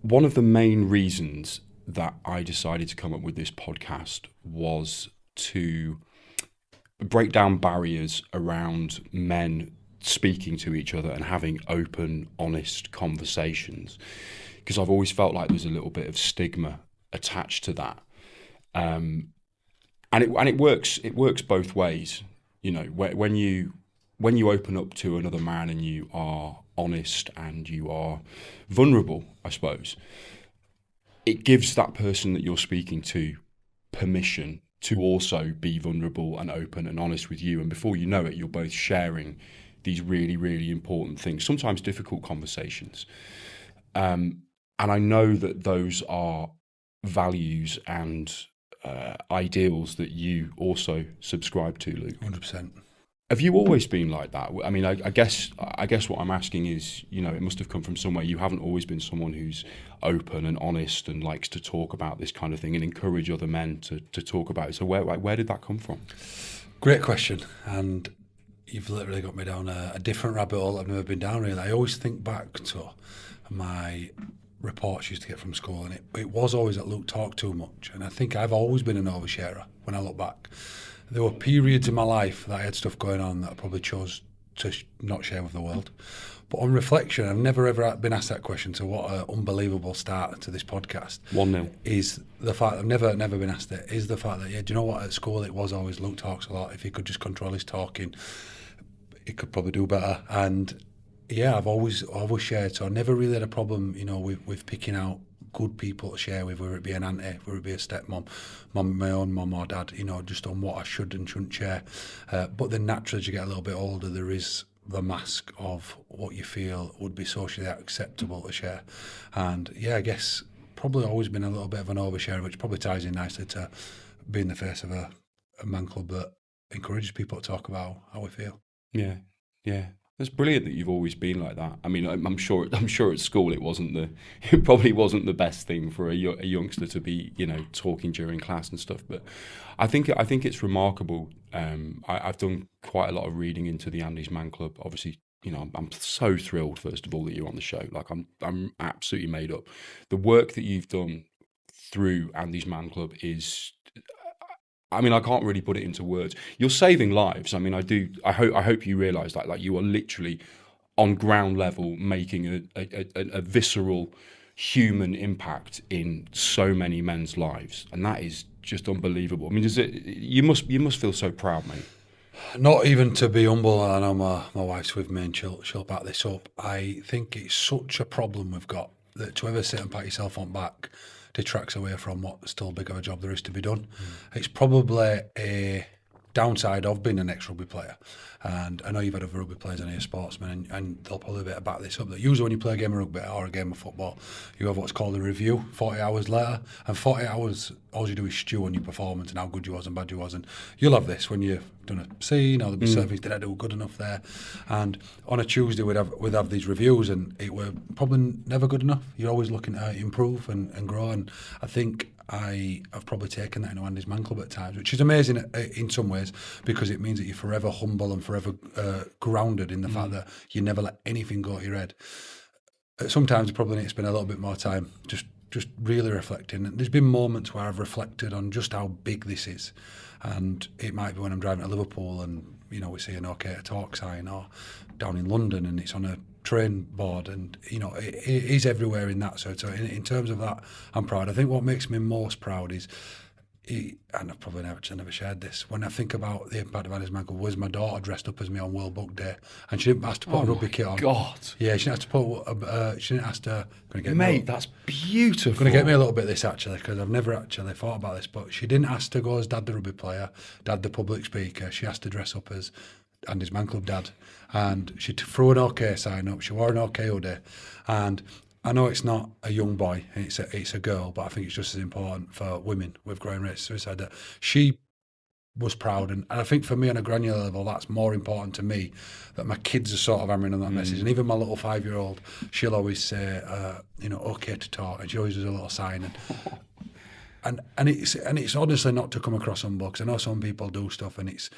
one of the main reasons that I decided to come up with this podcast was to break down barriers around men speaking to each other and having open, honest conversations. Because I've always felt like there's a little bit of stigma attached to that. And it works. It works both ways. You know, when you open up to another man and you are honest and you are vulnerable, I suppose, it gives that person that you're speaking to permission to also be vulnerable and open and honest with you. And before you know it, you're both sharing these really, really important things, sometimes difficult conversations. And I know that those are values and ideals that you also subscribe to, Luke. 100%. Have you always been like that? I mean, I guess what I'm asking is, you know, it must have come from somewhere. You haven't always been someone who's open and honest and likes to talk about this kind of thing and encourage other men to talk about it. So where did that come from? Great question. And you've literally got me down a different rabbit hole I've never been down, really. I always think back to my reports used to get from school, and it was always that Luke talked too much. And I think I've always been an oversharer when I look back. There were periods in my life that I had stuff going on that I probably chose to not share with the world. But on reflection, I've never ever been asked that question. So what an unbelievable start to this podcast. 1-0. Is the fact I've never been asked it, is the fact that, yeah, do you know what, at school it was always Luke talks a lot. If he could just control his talking, he could probably do better. And yeah, I've always shared. So I never really had a problem, you know, with picking out good people to share with, whether it be an auntie, whether it be a stepmom, my own mum or dad, you know, just on what I should and shouldn't share. But then naturally, as you get a little bit older, there is the mask of what you feel would be socially acceptable to share. And yeah, I guess probably always been a little bit of an oversharer, which probably ties in nicely to being the face of a man club that encourages people to talk about how we feel. Yeah. It's brilliant that you've always been like that. I mean, I'm sure at school it probably wasn't the best thing for a youngster to be, you know, talking during class and stuff. But I think it's remarkable. I've done quite a lot of reading into the Andy's Man Club. Obviously, you know, I'm so thrilled, first of all, that you're on the show. Like, I'm absolutely made up. The work that you've done through Andy's Man Club is, I mean, I can't really put it into words. You're saving lives. I mean, I hope you realise that. Like, you are literally on ground level making a visceral human impact in so many men's lives, and that is just unbelievable. I mean, you must feel so proud, mate. Not even to be humble. I know my wife's with me and she'll back this up. I think it's such a problem we've got that to ever sit and pat yourself on back detracts away from what still big of a job there is to be done. It's probably a downside of being an ex-rugby player. And I know you've had other rugby players and you're sportsmen, and they'll probably back this up, that usually when you play a game of rugby or a game of football, you have what's called a review 40 hours later, and 40 hours, all you do is stew on your performance and how good you was and bad you was. And you'll have this when you've done a scene, or there'll be surveys, did I do good enough there? And on a Tuesday we'd have these reviews, and it were probably never good enough. You're always looking to improve and grow, and I think I have probably taken that into Andy's Man Club at times, which is amazing in some ways, because it means that you're forever humble and forever grounded in the fact that you never let anything go to your head. Sometimes you probably need to spend a little bit more time just really reflecting. And there's been moments where I've reflected on just how big this is, and it might be when I'm driving to Liverpool and, you know, we see an OK to talk sign, or down in London and it's on a train board, and, you know, it is everywhere in that. So in terms of that, I'm proud. I think what makes me most proud is, and I've probably never shared this, when I think about the impact of Andy's Man Club, was my daughter dressed up as me on World Book Day, and she didn't ask to put a rugby kit on. God. Yeah, she didn't ask to put. She didn't ask to. Mate, that's beautiful. Going to get me a little bit of this, actually, because I've never actually thought about this. But she didn't ask to go as Dad the rugby player, Dad the public speaker. She asked to dress up as Andy's Man Club dad, and she threw an OK sign up. She wore an OK hoodie, and I know it's not a young boy, and it's a girl, but I think it's just as important for women with growing rates of suicide that she was proud. And I think for me, on a granular level, that's more important to me, that my kids are sort of hammering on that message. And even my little 5-year-old, she'll always say, you know, OK to talk, and she always does a little sign. And it's honestly not to come across humble, because I know some people do stuff and it's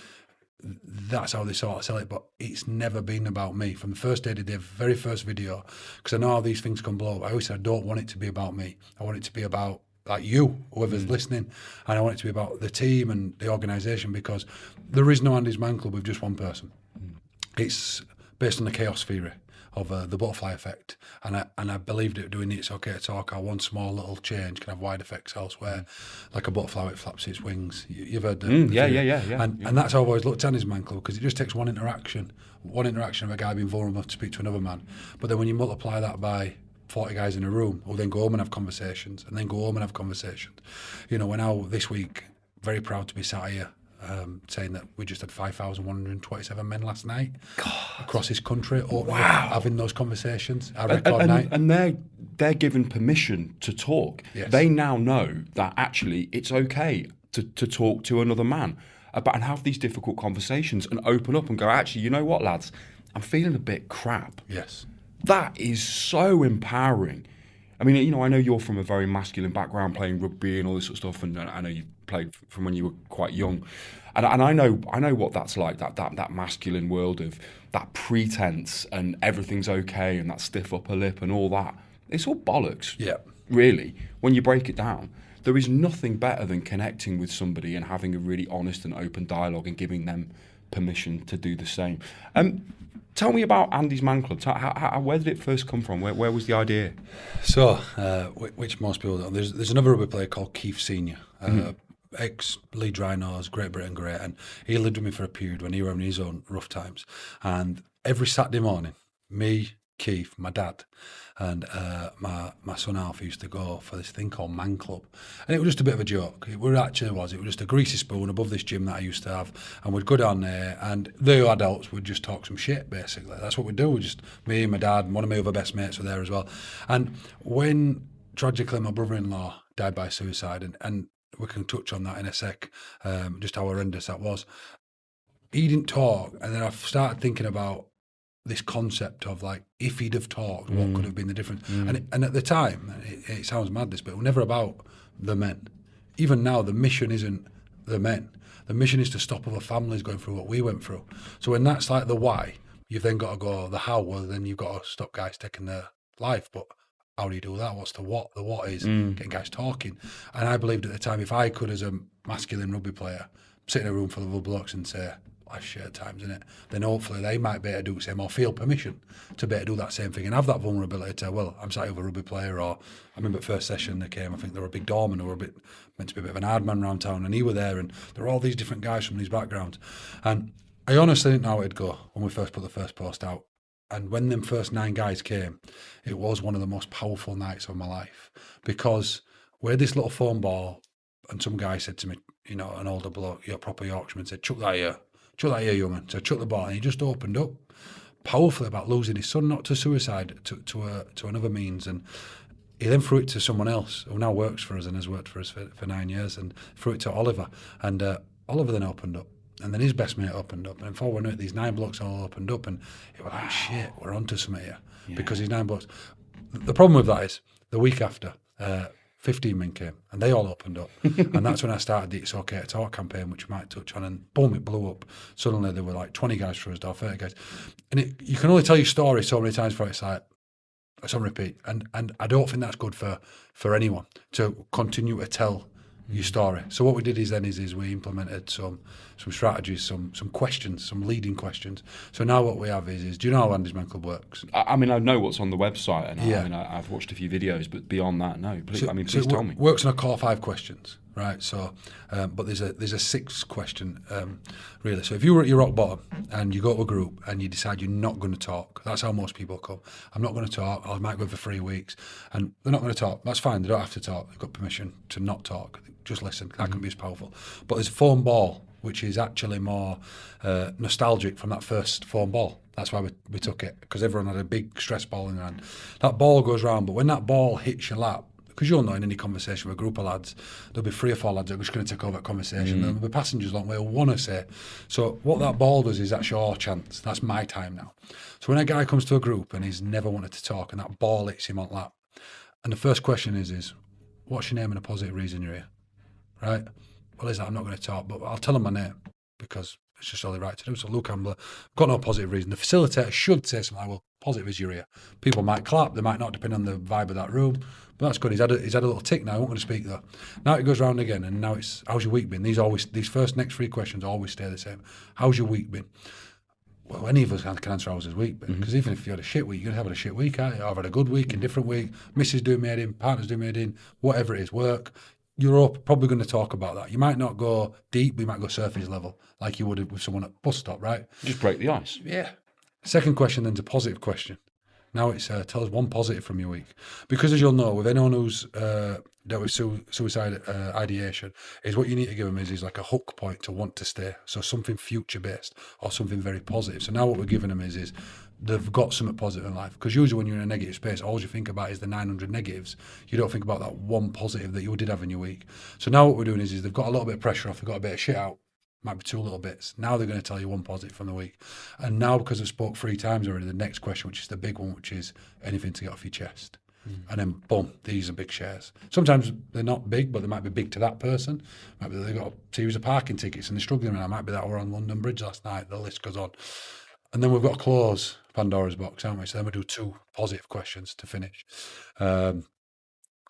that's how they sort of sell it, but it's never been about me. From the first day I did the very first video, because I know how these things can blow up, I always said I don't want it to be about me. I want it to be about like you, whoever's listening, and I want it to be about the team and the organisation, because there is no Andy's Man Club with just one person. It's based on the chaos theory of the butterfly effect, and I believed it doing It's Okay to Talk, how one small little change can have wide effects elsewhere, like a butterfly when it flaps its wings. You've heard the theory. And that's how I've always looked at his Man Club, because it just takes one interaction of a guy being vulnerable enough to speak to another man. But then when you multiply that by 40 guys in a room who then go home and have conversations, and then go home and have conversations. You know, we're now this week very proud to be sat here saying that we just had 5,127 men last night across this country, having those conversations. Our record night. And they're given permission to talk. Yes. They now know that actually it's okay to talk to another man about and have these difficult conversations and open up and go, actually, you know what, lads, I'm feeling a bit crap. Yes. That is so empowering. I mean, you know, I know you're from a very masculine background, playing rugby and all this sort of stuff, and I know you played from when you were quite young, and I know what that's like, that masculine world of that pretense and everything's okay and that stiff upper lip and all that. It's all bollocks. Yeah. Really, when you break it down, there is nothing better than connecting with somebody and having a really honest and open dialogue and giving them permission to do the same. Tell me about Andy's Man Club. Where did it first come from? Where was the idea? So, which most people don't. There's another rugby player called Keith Senior, ex-Leeds Rhinos, Great Britain great, and he lived with me for a period when he was having his own rough times. And every Saturday morning, me, Keith, my dad, and my son Alf used to go for this thing called Man Club, and it was just a bit of a joke. It was just a greasy spoon above this gym that I used to have, and we'd go down there, and the adults would just talk some shit. Basically, that's what we'd do. Me, my dad, and one of my other best mates were there as well. And when tragically my brother-in-law died by suicide, and we can touch on that in a sec, just how horrendous that was. He didn't talk, and then I started thinking about this concept of like, if he'd have talked, what could have been the difference? And at the time, it sounds mad this, but it was never about the men. Even now, the mission isn't the men. The mission is to stop other families going through what we went through. So when that's like the why, you've then got to go the how. Well, then you've got to stop guys taking their life. But how do you do that? What's the what? The what is getting guys talking. And I believed at the time, if I could, as a masculine rugby player, sit in a room full of other blokes and say, life's shit at times, isn't it? Then hopefully they might be able to do the same, or feel permission to be able to do that same thing and have that vulnerability to, well, I'm sat with a rugby player. Or I remember first session they came, I think they were a big doorman, who were meant to be a bit of an hard man around town, and he were there, and there were all these different guys from these backgrounds. And I honestly didn't know how it'd go when we first put the first post out. And when them first 9 guys came, it was one of the most powerful nights of my life, because we had this little phone ball, and some guy said to me, you know, an older bloke, a proper Yorkshireman, said, chuck that here, young man. So I chucked the ball, and he just opened up powerfully about losing his son, not to suicide, to another means. And he then threw it to someone else who now works for us and has worked for us for 9 years, and threw it to Oliver. And Oliver then opened up. And then his best mate opened up. And before we knew it, these 9 blokes all opened up. And it was like, shit, we're onto something here. Yeah. Because these 9 blokes. The problem with that is, the week after, 15 men came, and they all opened up. And that's when I started the It's Okay to Talk campaign, which we might touch on. And boom, it blew up. Suddenly there were like 20 guys through us door, 30 guys. And you can only tell your story so many times before it's like, it's on repeat. And I don't think that's good for anyone, to continue to tell your story. So what we did is we implemented some strategies, some questions, some leading questions. So now what we have is do you know how Andy's Man Club works? I mean, I know what's on the website, and I mean, I've watched a few videos, but beyond that, no. Please tell me. It works on a core 5 questions, right? So, but there's a 6th question, really. So if you were at your rock bottom and you go to a group and you decide you're not going to talk, that's how most people come. I'm not going to talk. I might go for 3 weeks, and they're not going to talk. That's fine. They don't have to talk. They've got permission to not talk. Just listen. That can be as powerful. But there's a foam ball, which is actually more nostalgic from that first foam ball. That's why we took it, because everyone had a big stress ball in their hand. That ball goes round, but when that ball hits your lap, because you'll know in any conversation with a group of lads, there'll be 3 or 4 lads that are just going to take over that conversation. There'll be passengers along the way who want to say. So what that ball does is that's your chance. That's my time now. So when a guy comes to a group and he's never wanted to talk, and that ball hits him on lap, and the first question is what's your name and a positive reason you're here? Right? Well, is that I'm not going to talk, but I'll tell them my name, because It's just only right to do. So Luke Ambler, got no positive reason. The facilitator should say something like, well, positive is your ear. People might clap, they might not, depending on the vibe of that room. But that's good. He's had a little tick now. I won't want to speak though. Now it goes round again, and now it's, how's your week been? These next three questions always stay the same. How's your week been? Well, any of us can answer how's his week been, because even if you had a shit week, you're going to have a shit week, aren't you? I've had a good week, a different week, missus doing me head in, partner's doing me head in, whatever it is, work. You're probably going to talk about that. You might not go deep, but you might go surface level, like you would with someone at a bus stop, right? Just break the ice. Yeah. Second question then's a positive question. Now it's tell us one positive from your week. Because as you'll know, with anyone who's dealt with suicide ideation, is what you need to give them is like a hook point to want to stay. So something future-based or something very positive. So now what we're giving them is they've got something positive in life. Because usually when you're in a negative space, all you think about is the 900 negatives. You don't think about that one positive that you did have in your week. So now what we're doing is they've got a little bit of pressure off, they've got a bit of shit out. Might be two little bits. Now they're going to tell you one positive from the week. And now, because I've spoke 3 times already, the next question, which is the big one, which is anything to get off your chest. And then, boom, these are big shares. Sometimes they're not big, but they might be big to that person. Might be they've got a series of parking tickets and they're struggling around. It might be that we're on London Bridge last night. The list goes on. And then we've got to close Pandora's box, haven't we? So then we do 2 positive questions to finish.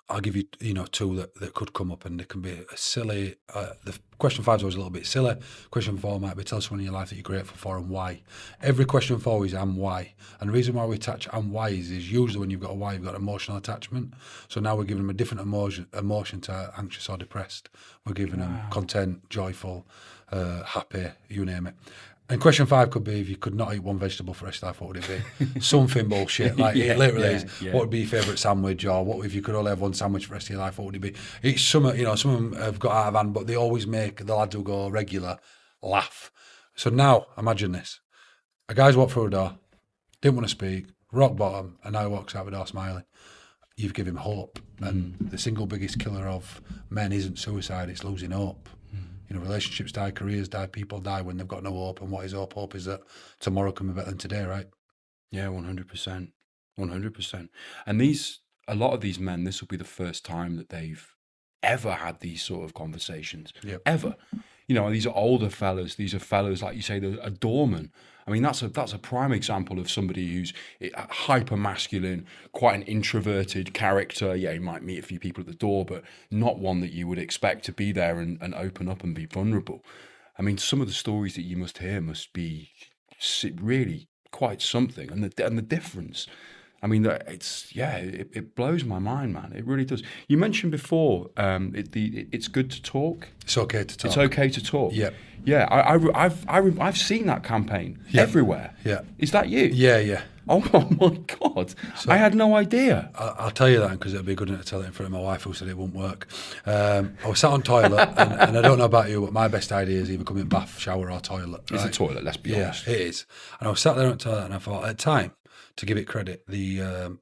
I'll give you, 2 that could come up, and they can be a silly. The question 5 is always a little bit silly. Question 4 might be tell someone in your life that you're grateful for and why. Every question 4 is and why. And the reason why we attach and why is usually when you've got a why, you've got emotional attachment. So now we're giving them a different emotion to anxious or depressed. We're giving them content, joyful, happy, you name it. And question 5 could be, if you could not eat one vegetable for the rest of life, what would it be? Something bullshit. Like it literally is, what would be your favourite sandwich? Or what if you could only have one sandwich for the rest of your life, what would it be? It's some of them have got out of hand, but they always make the lads who go regular laugh. So now, imagine this. A guy's walked through a door, didn't want to speak, rock bottom, and now he walks out the door smiling. You've given him hope. And the single biggest killer of men isn't suicide, it's losing hope. Relationships die, careers die, people die when they've got no hope. And what is hope? Hope is that tomorrow can be better than today, right? Yeah, 100%. 100%. And a lot of these men, this will be the first time that they've ever had these sort of conversations. Yep. Ever. These are older fellas. These are fellas, like you say, they're a doorman. I mean, that's a prime example of somebody who's hyper masculine, quite an introverted character. Yeah, you might meet a few people at the door, but not one that you would expect to be there and open up and be vulnerable. I mean, some of the stories that you must hear must be really quite something, and the difference. I mean, it blows my mind, man. It really does. You mentioned before, it's good to talk. It's okay to talk. It's okay to talk. Yeah. Yeah, I've seen that campaign everywhere. Yeah. Is that you? Yeah. Oh my God. So, I had no idea. I'll tell you that because it'll be good enough to tell it in front of my wife who said it won't work. I was sat on toilet and I don't know about you, but my best idea is either come in bath, shower or toilet. It's a toilet, let's be honest. Yeah, it is. And I was sat there on the toilet and I thought, at the time, to give it credit, the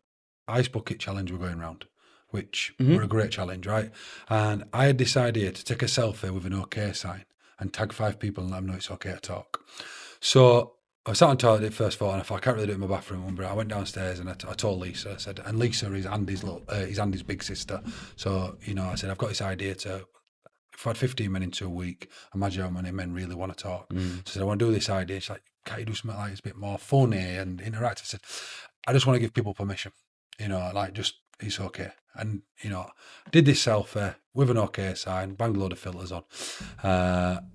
ice bucket challenge were going round, which were a great challenge, right? And I had this idea to take a selfie with an OK sign and tag 5 people and let them know it's okay to talk. So I sat on toilet first thought, and I thought I can't really do it in my bathroom. But I went downstairs and I told Lisa. I said, and Lisa is Andy's big sister. So I said I've got this idea to. If I had 15 men into a week, imagine how many men really want to talk. So I said I want to do this idea. She's like, can't you do something like it's a bit more funny and interactive? I said, I just want to give people permission. Just it's okay. And did this selfie with an OK sign, banged a load of filters on,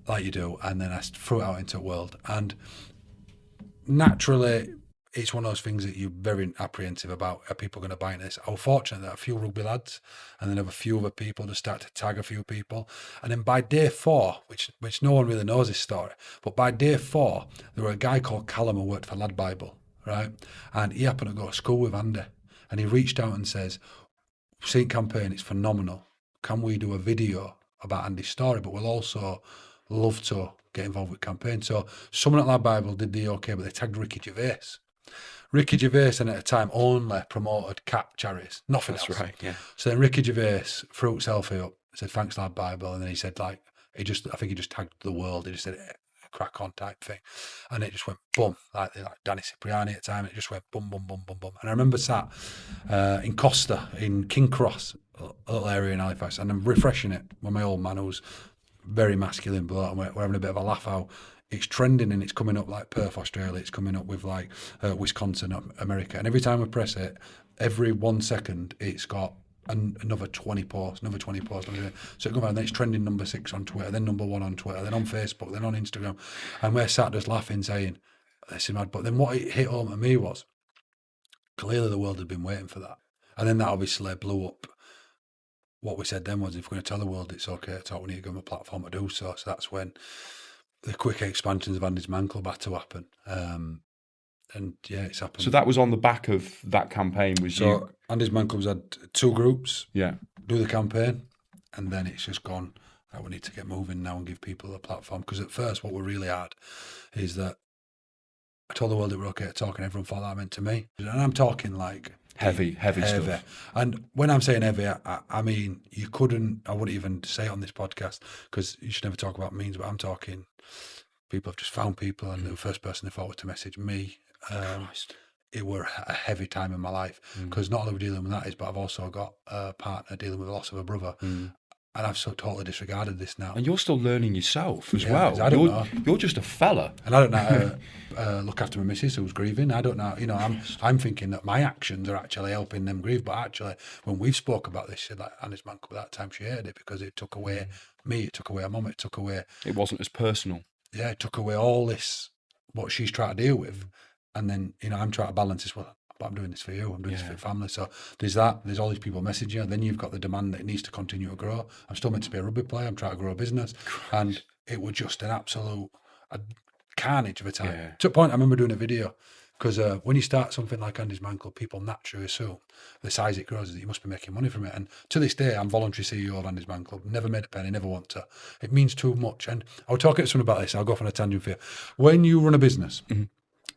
like you do, and then I threw it out into the world. And naturally, it's one of those things that you're very apprehensive about. Are people going to buy into this? I was fortunate that a few rugby lads and then have a few other people to start to tag a few people. And then by day 4, which no one really knows this story, but by day 4, there were a guy called Callum who worked for Lad Bible, right? And he happened to go to school with Andy. And he reached out and says, "Seen campaign, it's phenomenal. Can we do a video about Andy's story? But we'll also love to get involved with campaign." So someone at Lad Bible did the OK, but they tagged Ricky Gervais. Ricky Gervais, and at the time, only promoted cat charities, nothing else. That's right, yeah. So then Ricky Gervais threw selfie up, said, "Thanks, Lad Bible," and then he said, I think he just tagged the world. He just said, crack on type thing. And it just went boom, like Danny Cipriani at the time, it just went boom, boom, boom, boom, boom. And I remember sat in Costa, in King Cross, a little area in Halifax, and I'm refreshing it with my old man who's very masculine, but we're having a bit of a laugh how it's trending and it's coming up like Perth, Australia. It's coming up with like Wisconsin, America. And every time I press it, every 1 second, it's got another 20 posts, another 20 posts. So it goes on, then it's trending number 6 on Twitter, then number 1 on Twitter, then on Facebook, then on Instagram. And we're sat just laughing, saying, this is mad. But then what it hit home at me was, clearly the world had been waiting for that. And then that obviously blew up. What we said then was, if we're going to tell the world it's okay to talk, we need to give them a platform to do so. So that's when the quick expansions of Andy's Man Club had to happen. And yeah, it's happened. So that was on the back of that campaign, was you? So Andy's Man Club's had 2 groups. Yeah. Do the campaign, and then it's just gone, we need to get moving now and give people a platform. Because at first, what we really had is that I told the world it were okay to talk, and everyone thought that meant to me. And I'm talking like Heavy stuff. And when I'm saying heavy, I mean, I wouldn't even say it on this podcast because you should never talk about means, but I'm talking people have just found people, and the first person they thought was to message me. It were a heavy time in my life because not only we're dealing with that is, but I've also got a partner dealing with the loss of a brother. And I've so totally disregarded this now. And you're still learning yourself as well. You're just a fella. And I don't know how to look after my missus who's grieving. I don't know, I'm thinking that my actions are actually helping them grieve. But actually, when we've spoke about this, she said, like, Annie's Man Club, at that time she hated it because it took away me, it took away her mum, it took away... It wasn't as personal. Yeah, it took away all this, what she's trying to deal with. And then, I'm trying to balance this, but I'm doing this for you, I'm doing this for the family. So there's that, there's all these people messaging you, then you've got the demand that it needs to continue to grow. I'm still meant to be a rugby player, I'm trying to grow a business. And it was just an absolute carnage of a time. Yeah. To a point, I remember doing a video, because when you start something like Andy's Man Club, people naturally assume the size it grows is that you must be making money from it. And to this day, I'm voluntary CEO of Andy's Man Club, never made a penny, never want to. It means too much. And I was talking to someone about this, I'll go off on a tangent for you. When you run a business,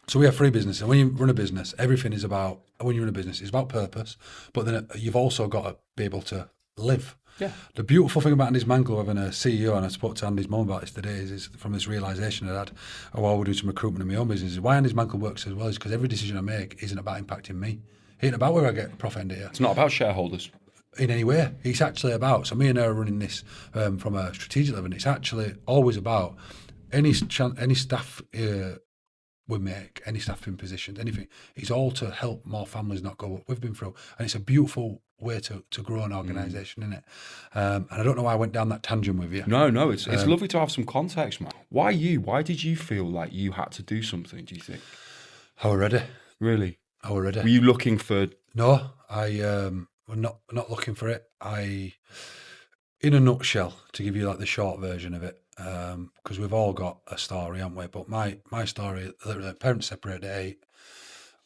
so we have 3 businesses, and when you run a business, everything is about, when you run a business, it's about purpose, but then you've also got to be able to live. Yeah. The beautiful thing about Andy's Man Club, having a CEO, and I spoke to Andy's mum about this today, is from this realisation I had while we're doing some recruitment in my own business, is why Andy's Man Club works as well is because every decision I make isn't about impacting me. It ain't about where I get profit end of year. It's not about shareholders. In any way. It's actually about, so me and her are running this from a strategic level, and it's actually always about any staff we make, any staff in positions, anything, it's all to help more families not go what we've been through. And it's a beautiful way to grow an organisation, isn't it? And I don't know why I went down that tangent with you. No, it's lovely to have some context, man. Why you? Why did you feel like you had to do something, do you think? I was ready. Really? I was ready. Were you looking for... No, I was not looking for it. In a nutshell, to give you like the short version of it, because we've all got a story, haven't we? But my story, literally, parents separated at 8.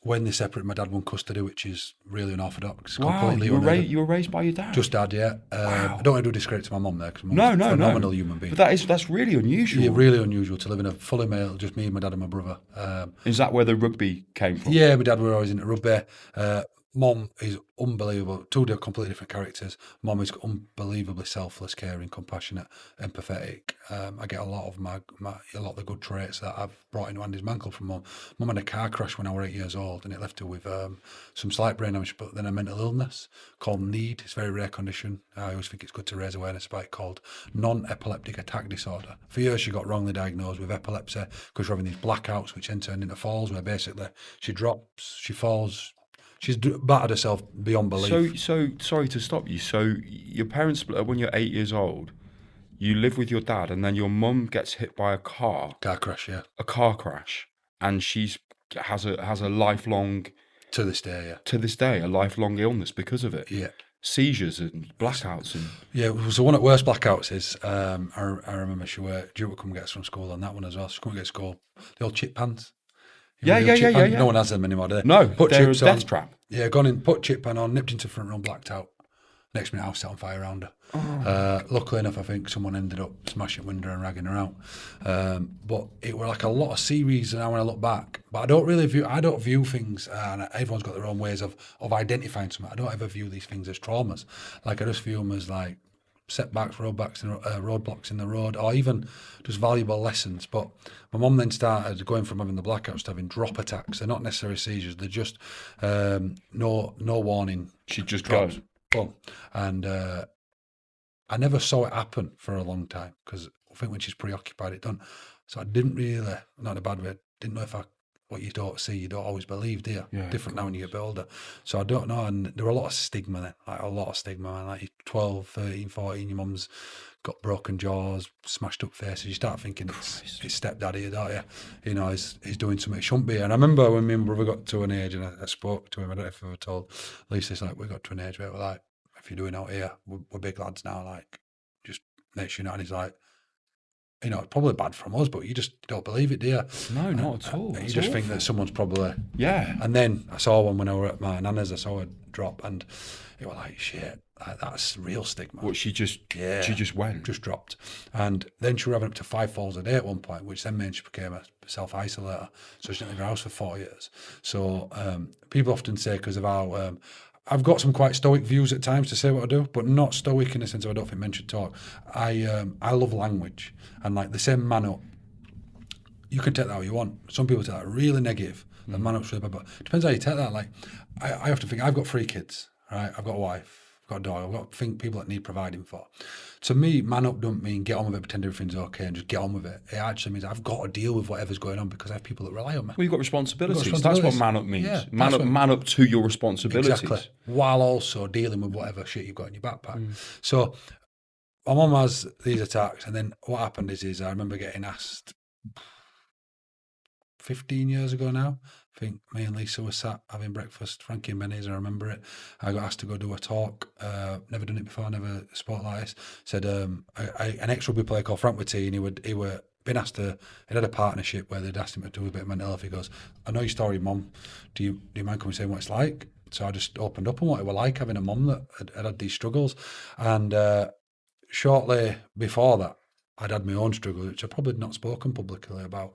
When they separated, my dad won custody, which is really unorthodox. Wow, you were raised by your dad? Just dad, yeah. Wow. I don't want to do discredit to my mum there, because mum's no, a phenomenal human being. But that's really unusual. Yeah, really unusual to live in a fully male, just me, my dad and my brother. Is that where the rugby came from? Yeah, my dad were always into rugby. Mum is unbelievable. 2 completely different characters. Mum is unbelievably selfless, caring, compassionate, empathetic. I get a lot of the good traits that I've brought into Andy's Man Club from mum. Mum had a car crash when I was 8 years old, and it left her with some slight brain damage, but then a mental illness called NEED. It's a very rare condition. I always think it's good to raise awareness about it, called non-epileptic attack disorder. For years, she got wrongly diagnosed with epilepsy because she's having these blackouts, which then turned into falls, where basically she drops, she falls. She's battered herself beyond belief. So sorry to stop you. So your parents split up when you're 8 years old. You live with your dad, and then your mum gets hit by a car crash, yeah. A car crash, and she's has a lifelong. To this day, a lifelong illness because of it. Yeah. Seizures and blackouts and. Yeah. So one of the worst blackouts is I remember she were due to come get us from school on that one as well. She couldn't get to school. The old chip pans. Yeah. No one has them anymore, do they? No, put they're chips a death on. trap. Yeah, gone in, put chip pan on, nipped into front room, blacked out. Next minute, house set on fire around her. Oh. Luckily enough, I think someone ended up smashing window and ragging her out. But it were like a lot of series now when I look back. But I don't view things, and everyone's got their own ways of identifying something. I don't ever view these things as traumas. Like, I just view them as like setbacks, roadblocks in the road, or even just valuable lessons. But my mum then started going from having the blackouts to having drop attacks. They're not necessarily seizures. They're just no warning. She just drops. goes. Boom. And I never saw it happen for a long time, because I think when she's preoccupied, it done. So I didn't really, not in a bad way, didn't know if what you don't see, you don't always believe, do you? Yeah, Different now when you get a bit older. So I don't know. And there were a lot of stigma then, like a lot of stigma, man. Like you're 12, 13, 14, your mum's got broken jaws, smashed up faces. You start thinking it's stepdaddy, don't you? You know, he's doing something he shouldn't be. And I remember when me and brother got to an age, and I spoke to him, I don't know if I ever told Lisa, it's like, we got to an age where we're like, if you're doing out here, we're big lads now, like, just make sure you're not. And he's like, you know, it's probably bad from us, but you just don't believe it, do you? No, not at all. You That's just think awful. that someone's probably... Yeah. And then I saw one when I were at my nana's, I saw her drop, and it was like, shit, that's real stigma. What, she just went? Just dropped. And then she was having up to 5 falls a day at one point, which then meant she became a self-isolator. So she didn't leave her house for 4 years. So people often say, because of how... I've got some quite stoic views at times to say what I do, but not stoic in the sense of I don't think men should talk. I love language, and like the same man up, you can take that how you want. Some people take that really negative. The man up's really bad, but it depends how you take that. Like I often think I've got 3 kids, right? I've got a wife, I've got a dog, I've got people that need providing for. To me, man up don't mean get on with it, pretend everything's okay, and just get on with it. It actually means I've got to deal with whatever's going on because I have people that rely on me. Well, you've got responsibilities. You've got responsibilities. That's what man up means. Yeah, man up to your responsibilities. Exactly. While also dealing with whatever shit you've got in your backpack. So my mum has these attacks, and then what happened is I remember getting asked 15 years ago now. I think me and Lisa were sat having breakfast, Frankie and Benny's, I remember it. I got asked to go do a talk. Never done it before, never sport like this. Said an ex-rugby player called Frank Witty, and he were been asked to, he had a partnership where they'd asked him to do a bit of mental health. He goes, I know your story, Mum. Do you mind coming and saying what it's like? So I just opened up on what it was like having a mum that had these struggles. And shortly before that, I'd had my own struggle, which I've probably not spoken publicly about.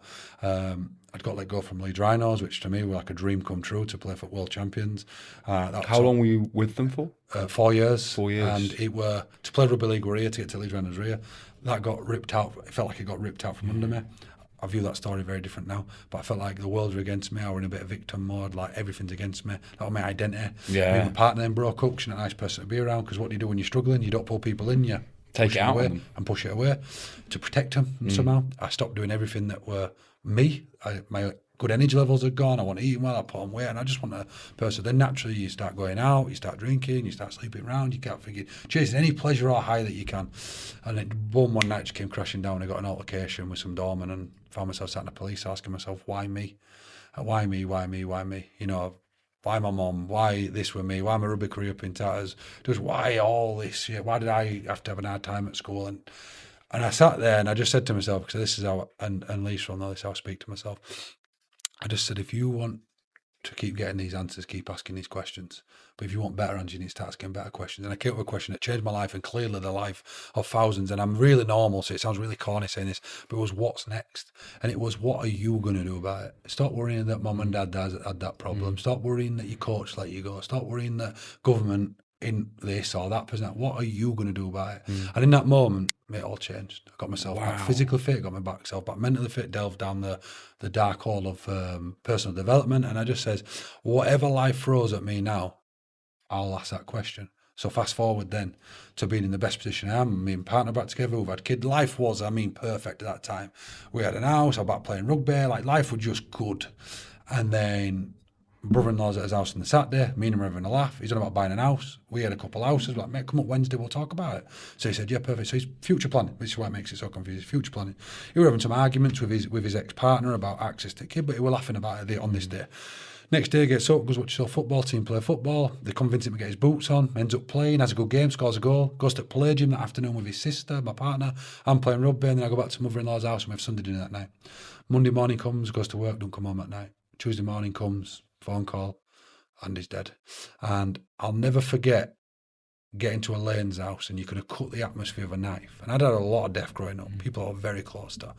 I'd got let go from Leeds Rhinos, which to me were like a dream come true to play for world champions. How long were you with them for? 4 years. 4 years. And it were to play Rugby League Warrior, to get to Leeds Rhinos Warrior. That got ripped out. It felt like it got ripped out from under me. I view that story very different now, but I felt like the world were against me. I were in a bit of victim mode, like everything's against me. That was my identity. Yeah. Me and my partner then broke up. She's not a nice person to be around, because what do you do when you're struggling? You don't pull people in, you Take it out away on them. and push it away to protect them somehow. I stopped doing everything that were me. My good energy levels are gone. I want to eat well. I put on weight, and I just want a person. Then naturally, you start going out, you start drinking, you start sleeping around. You can't figure chasing any pleasure or high that you can. And then boom, one night just came crashing down. I got an altercation with some doorman and found myself sat in the police, asking myself, why me? Why me? Why me? Why me? You know. Why my mum? Why this with me? Why my rugby career up in tatters? Just why all this shit? Why did I have to have an hard time at school? And I sat there and I just said to myself, because this is how, and Lisa will know this, how I speak to myself. I just said, if you want to keep getting these answers, keep asking these questions. But if you want better answers, you need to start asking better questions. And I came up with a question that changed my life and clearly the life of thousands. And I'm really normal, so it sounds really corny saying this, but it was, what's next? And it was, what are you going to do about it? Stop worrying that mum and dad had that problem. Stop worrying that your coach let you go. Stop worrying that government in this or that person. What are you going to do about it? And in that moment, it all changed. I got myself back physically fit, got my back self back mentally fit, delved down the dark hole of personal development. And I just says, whatever life throws at me now, I'll ask that question. So fast forward then to being in the best position I am. Me and partner back together, we've had kids. Life was, perfect at that time. We had an house, I was back playing rugby, like life was just good. And then brother-in-law's at his house on the Saturday, me and him were having a laugh. He's on about buying an house. We had a couple of houses. We're like, mate, come up Wednesday, we'll talk about it. So he said, yeah, perfect. So he's future planning. This is why it makes it so confusing. Future planning. He was having some arguments with his ex-partner about access to the kid, but he was laughing about it on this day. Next day, gets up, goes watch the football team play football. They convince him to get his boots on, ends up playing, has a good game, scores a goal, goes to play gym that afternoon with his sister, my partner. I'm playing rugby, and then I go back to mother-in-law's house and we have Sunday dinner that night. Monday morning comes, goes to work, don't come home at night. Tuesday morning comes, phone call, and he's dead. And I'll never forget getting to Elaine's house, and you could have cut the atmosphere with a knife. And I'd had a lot of death growing up, people I were very close to,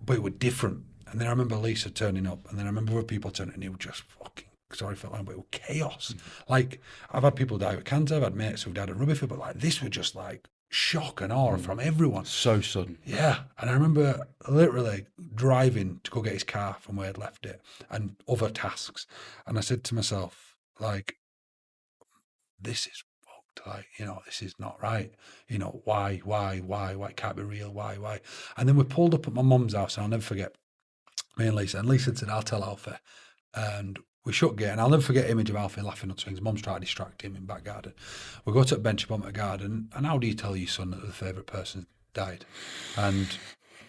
but it was different. And then I remember Lisa turning up, and then I remember other people turning, and it was just fucking, sorry for that, but it was chaos. Like, I've had people die with cancer, I've had mates who died at rugby, but like, this was just like shock and awe from everyone. So sudden. Yeah. And I remember literally driving to go get his car from where I'd left it and other tasks. And I said to myself, like, this is Like, this is not right. Why, it can't be real, why? And then we pulled up at my mum's house, and I'll never forget, me and Lisa said, I'll tell Alfie. And we shut gate, and I'll never forget the image of Alfie laughing at swings. Mum's trying to distract him in back garden. We go to the bench up at the garden, and how do you tell your son that the favourite person died? And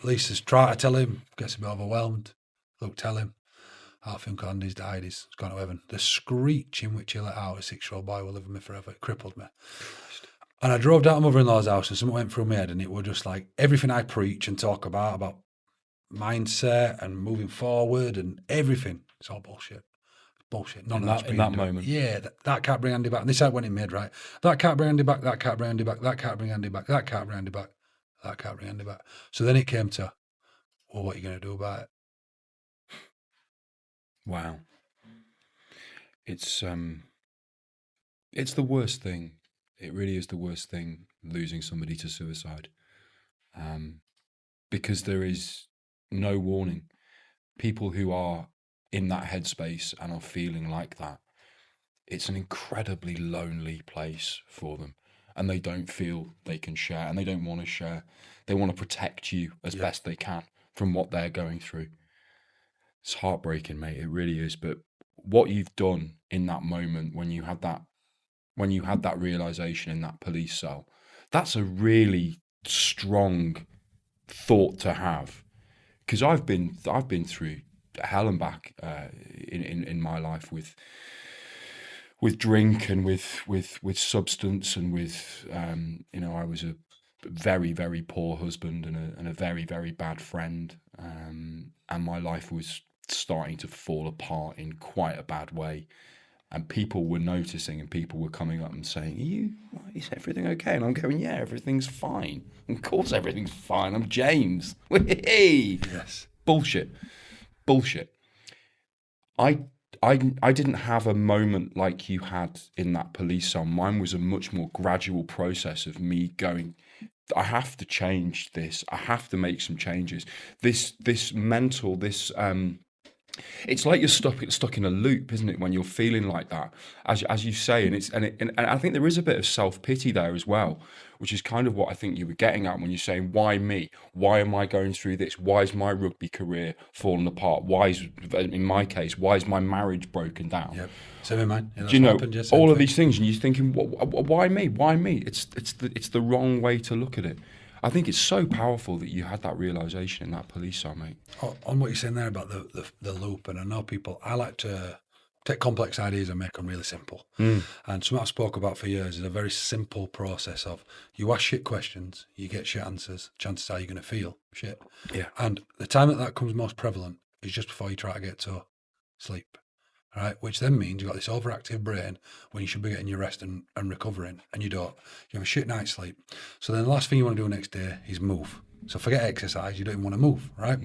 Lisa's trying to tell him, gets a bit overwhelmed. Luke, tell him. Alfie Uncle Andy's died, he's gone to heaven. The screech in which he let out, a 6-year-old boy will live with me forever, it crippled me. And I drove down to mother-in-law's house, and something went through my head, and it was just like everything I preach and talk about mindset and moving forward and everything. It's all bullshit. Bullshit. None of that's in that moment. Yeah, that can't bring Andy back. And this is how it went in my head, right? That can't bring Andy back, that can't bring Andy back, that can't bring Andy back, that can't bring Andy back, that can't bring Andy back. So then it came to, well, what are you going to do about it? Wow. It's the worst thing. It really is the worst thing, losing somebody to suicide. Because there is no warning. People who are in that headspace and are feeling like that, it's an incredibly lonely place for them. And they don't feel they can share, and they don't want to share. They want to protect you as best they can from what they're going through. It's heartbreaking, mate. It really is. But what you've done in that moment when you had that realization in that police cell, that's a really strong thought to have. Because I've been through hell and back in my life with drink and with substance and with I was a very, very poor husband and a very, very bad friend, and my life was starting to fall apart in quite a bad way, and people were noticing, and people were coming up and saying, is everything okay? And I'm going, yeah, everything's fine. Of course everything's fine. I'm James. Hey. Yes. Bullshit. I didn't have a moment like you had in that police cell. Mine was a much more gradual process of me going, I have to change this. I have to make some changes. This mental, it's like you're stuck in a loop, isn't it? When you're feeling like that, as you say, and I think there is a bit of self-pity there as well, which is kind of what I think you were getting at when you're saying, why me? Why am I going through this? Why is my rugby career falling apart? In my case, why is my marriage broken down? Yep. Same in mine. Do you know all of these things, and you're thinking, why me? Why me? It's the wrong way to look at it. I think it's so powerful that you had that realization in that police cell, mate. On what you're saying there about the loop, and I know people, I like to take complex ideas and make them really simple. And something I've spoke about for years is a very simple process of you ask shit questions, you get shit answers, chances are you're going to feel shit. Yeah. And the time that comes most prevalent is just before you try to get to sleep. All right, which then means you've got this overactive brain when you should be getting your rest and recovering, and you don't. You have a shit night's sleep. So then the last thing you want to do the next day is move. So forget exercise, you don't even want to move, right?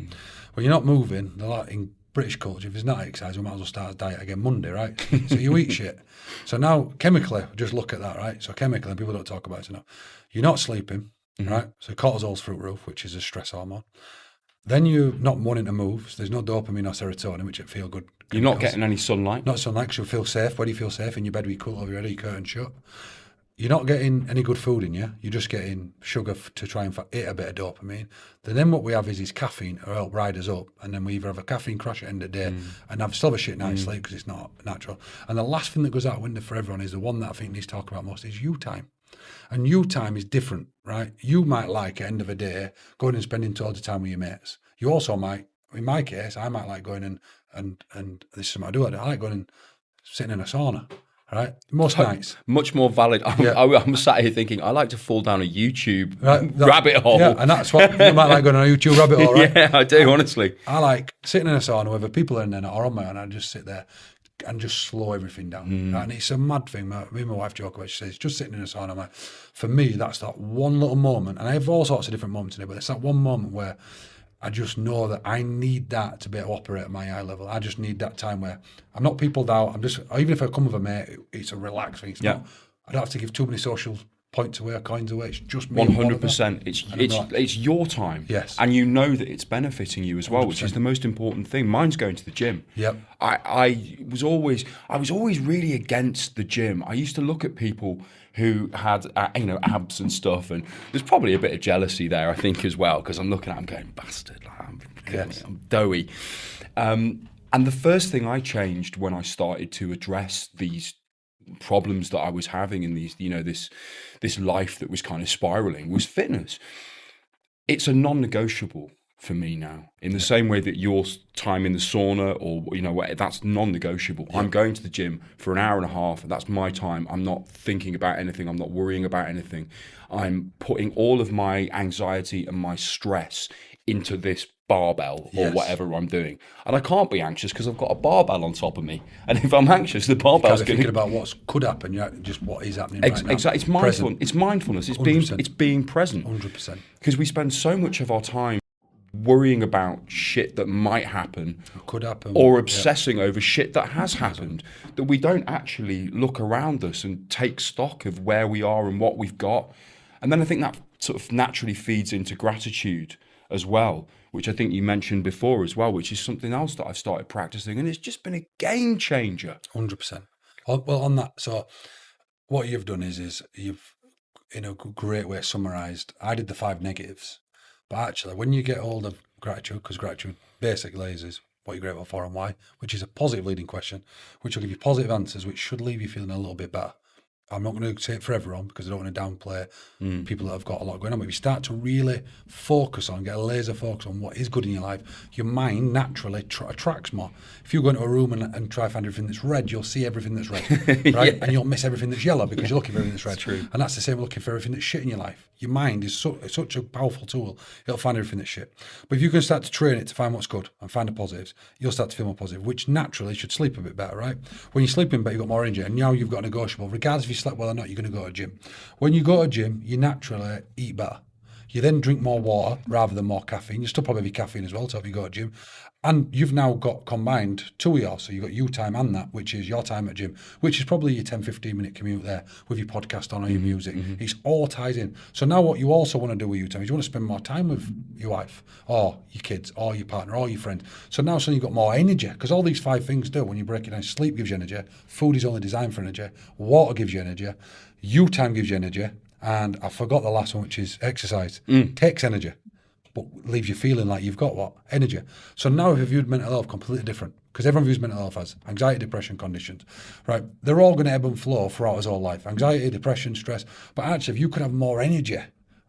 When you're not moving, in British culture, if there's not exercise, we might as well start a diet again Monday, right? So you eat shit. So now, chemically, just look at that, right? So chemically, and people don't talk about it enough, you're not sleeping, right? So cortisol's through the roof, which is a stress hormone. Then you're not wanting to move, so there's no dopamine or serotonin, which it feel good. You're not getting any sunlight. Not sunlight, because you feel safe. Where do you feel safe? In your bed with your quilt over your head, your curtain shut. You're not getting any good food in you. You're just getting sugar to try and eat a bit of dopamine. Then what we have is caffeine to help ride us up, and then we either have a caffeine crash at the end of the day and still have a shit night's sleep because it's not natural. And the last thing that goes out the window for everyone is the one that I think needs to talk about most is you time. And you time is different, right? You might like at the end of the day going and spending tons of time with your mates. You also might, in my case, I might like going and this is something I do. I like going and sitting in a sauna, right? Most nights. Much more valid. I'm sat here thinking, I like to fall down a YouTube rabbit hole. Yeah, and that's what you might like going on a YouTube rabbit hole, right? Yeah, I do, honestly. I like sitting in a sauna, whether people are in there or on my own, I just sit there and just slow everything down. Right? And it's a mad thing. Me and my wife joke about, she says, just sitting in a sauna. I'm like, for me, that's that one little moment. And I have all sorts of different moments in it, but it's that one moment where I just know that I need that to be able to operate at my eye level. I just need that time where I'm not peopled out. Even if I come with a mate, it's a relaxed thing. It's not, I don't have to give too many social points away or coins away. It's just me. 100%. It's your time. Yes. And you know that it's benefiting you as well, 100%. Which is the most important thing. Mine's going to the gym. Yep. I was always really against the gym. I used to look at people who had abs and stuff, and there's probably a bit of jealousy there, I think, as well, because I'm looking at them going, bastard, I'm doughy. And the first thing I changed when I started to address these problems that I was having in these, this life that was kind of spiraling, was fitness. It's a non-negotiable for me now, in the same way that your time in the sauna or that's non-negotiable. Yeah. I'm going to the gym for an hour and a half, and that's my time. I'm not thinking about anything. I'm not worrying about anything. I'm putting all of my anxiety and my stress into this barbell or whatever I'm doing, and I can't be anxious because I've got a barbell on top of me, and if I'm anxious, the barbell's going to thinking about what could happen, just what is happening right now. Exactly. It's mindfulness. It's being present. 100%. Because we spend so much of our time worrying about shit that might happen, could happen, or obsessing over shit that has happened, that we don't actually look around us and take stock of where we are and what we've got. And then I think that sort of naturally feeds into gratitude as well, which I think you mentioned before as well, which is something else that I've started practicing, and it's just been a game changer. 100%. Well, on that, so what you've done is you've, in a great way, summarised. I did the 5 negatives, but actually, when you get hold of gratitude, because gratitude basically is what you're grateful for and why, which is a positive leading question, which will give you positive answers, which should leave you feeling a little bit better. I'm not going to say it for everyone because I don't want to downplay people that have got a lot going on. But if you start to really focus on, get a laser focus on what is good in your life, your mind naturally attracts more. If you go into a room and try to find everything that's red, you'll see everything that's red, right? Yeah. And you'll miss everything that's yellow because you're looking for everything that's red. That's true. And that's the same looking for everything that's shit in your life. Your mind is such a powerful tool. It'll find everything that's shit. But if you can start to train it to find what's good and find the positives, you'll start to feel more positive, which naturally should sleep a bit better, right? When you're sleeping better, you've got more energy. And now you've got a negotiable. Regardless if you slept well or not, you're going to go to a gym. When you go to a gym, you naturally eat better. You then drink more water rather than more caffeine. You still probably have caffeine as well, so if you go to a gym. And you've now got combined 2 of yours. So you've got you time and that, which is your time at gym, which is probably your 10, 15 minute commute there with your podcast on or your music. Mm-hmm. It's all ties in. So now what you also want to do with you time is you want to spend more time with your wife or your kids or your partner or your friend. So now suddenly you've got more energy, because all these 5 things do, when you break it down, sleep gives you energy, food is only designed for energy, water gives you energy, you time gives you energy, and I forgot the last one, which is exercise. Takes energy, but leaves you feeling like you've got what? Energy. So now if you viewed mental health completely different, because everyone views mental health as anxiety, depression, conditions, right? They're all going to ebb and flow throughout his whole life. Anxiety, depression, stress. But actually, if you could have more energy,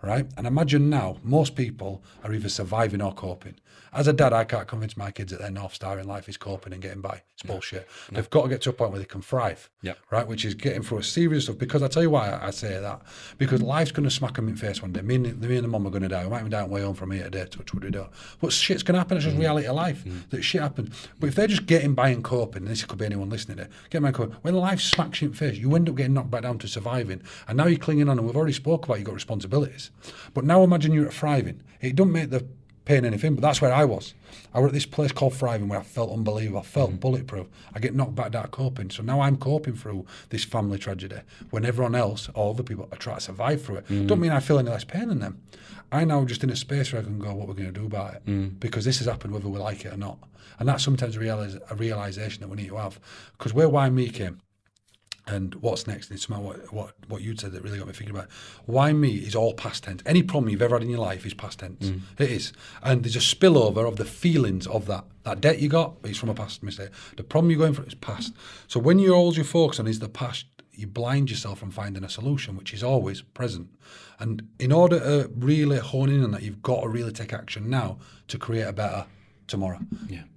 right? And imagine now, most people are either surviving or coping. As a dad, I can't convince my kids that their North Star in life is coping and getting by. It's bullshit. No. They've got to get to a point where they can thrive, right? Which is getting through a series of stuff. Because I tell you why I say that. Because life's going to smack them in the face one day. Me and the mum are going to die. We might be down the way home from here today, touch wood we don't. But shit's going to happen. It's just reality of life. That shit happens. But if they're just getting by and coping, and this could be anyone listening to it, getting by and coping, when life smacks you in the face, you end up getting knocked back down to surviving. And now you're clinging on, and we've already spoke about you've got responsibilities. But now imagine you're at thriving. It doesn't make the pain anything, but that's where I was. I was at this place called Thriving where I felt unbelievable. I felt bulletproof. I get knocked back down coping. So now I'm coping through this family tragedy when everyone else, all the people, are trying to survive through it. Don't mean I feel any less pain than them. I now just in a space where I can go, what we're going to do about it, because this has happened whether we like it or not. And that's sometimes a realization that we need to have. Because where Why Me came, and what's next, it's what you said that really got me thinking about. Why me is all past tense. Any problem you've ever had in your life is past tense. It is. And there's a spillover of the feelings of that. That debt you got is from a past mistake. The problem you're going through is past. So when you all you focus on is the past, you blind yourself from finding a solution, which is always present. And in order to really hone in on that, you've got to really take action now to create a better tomorrow,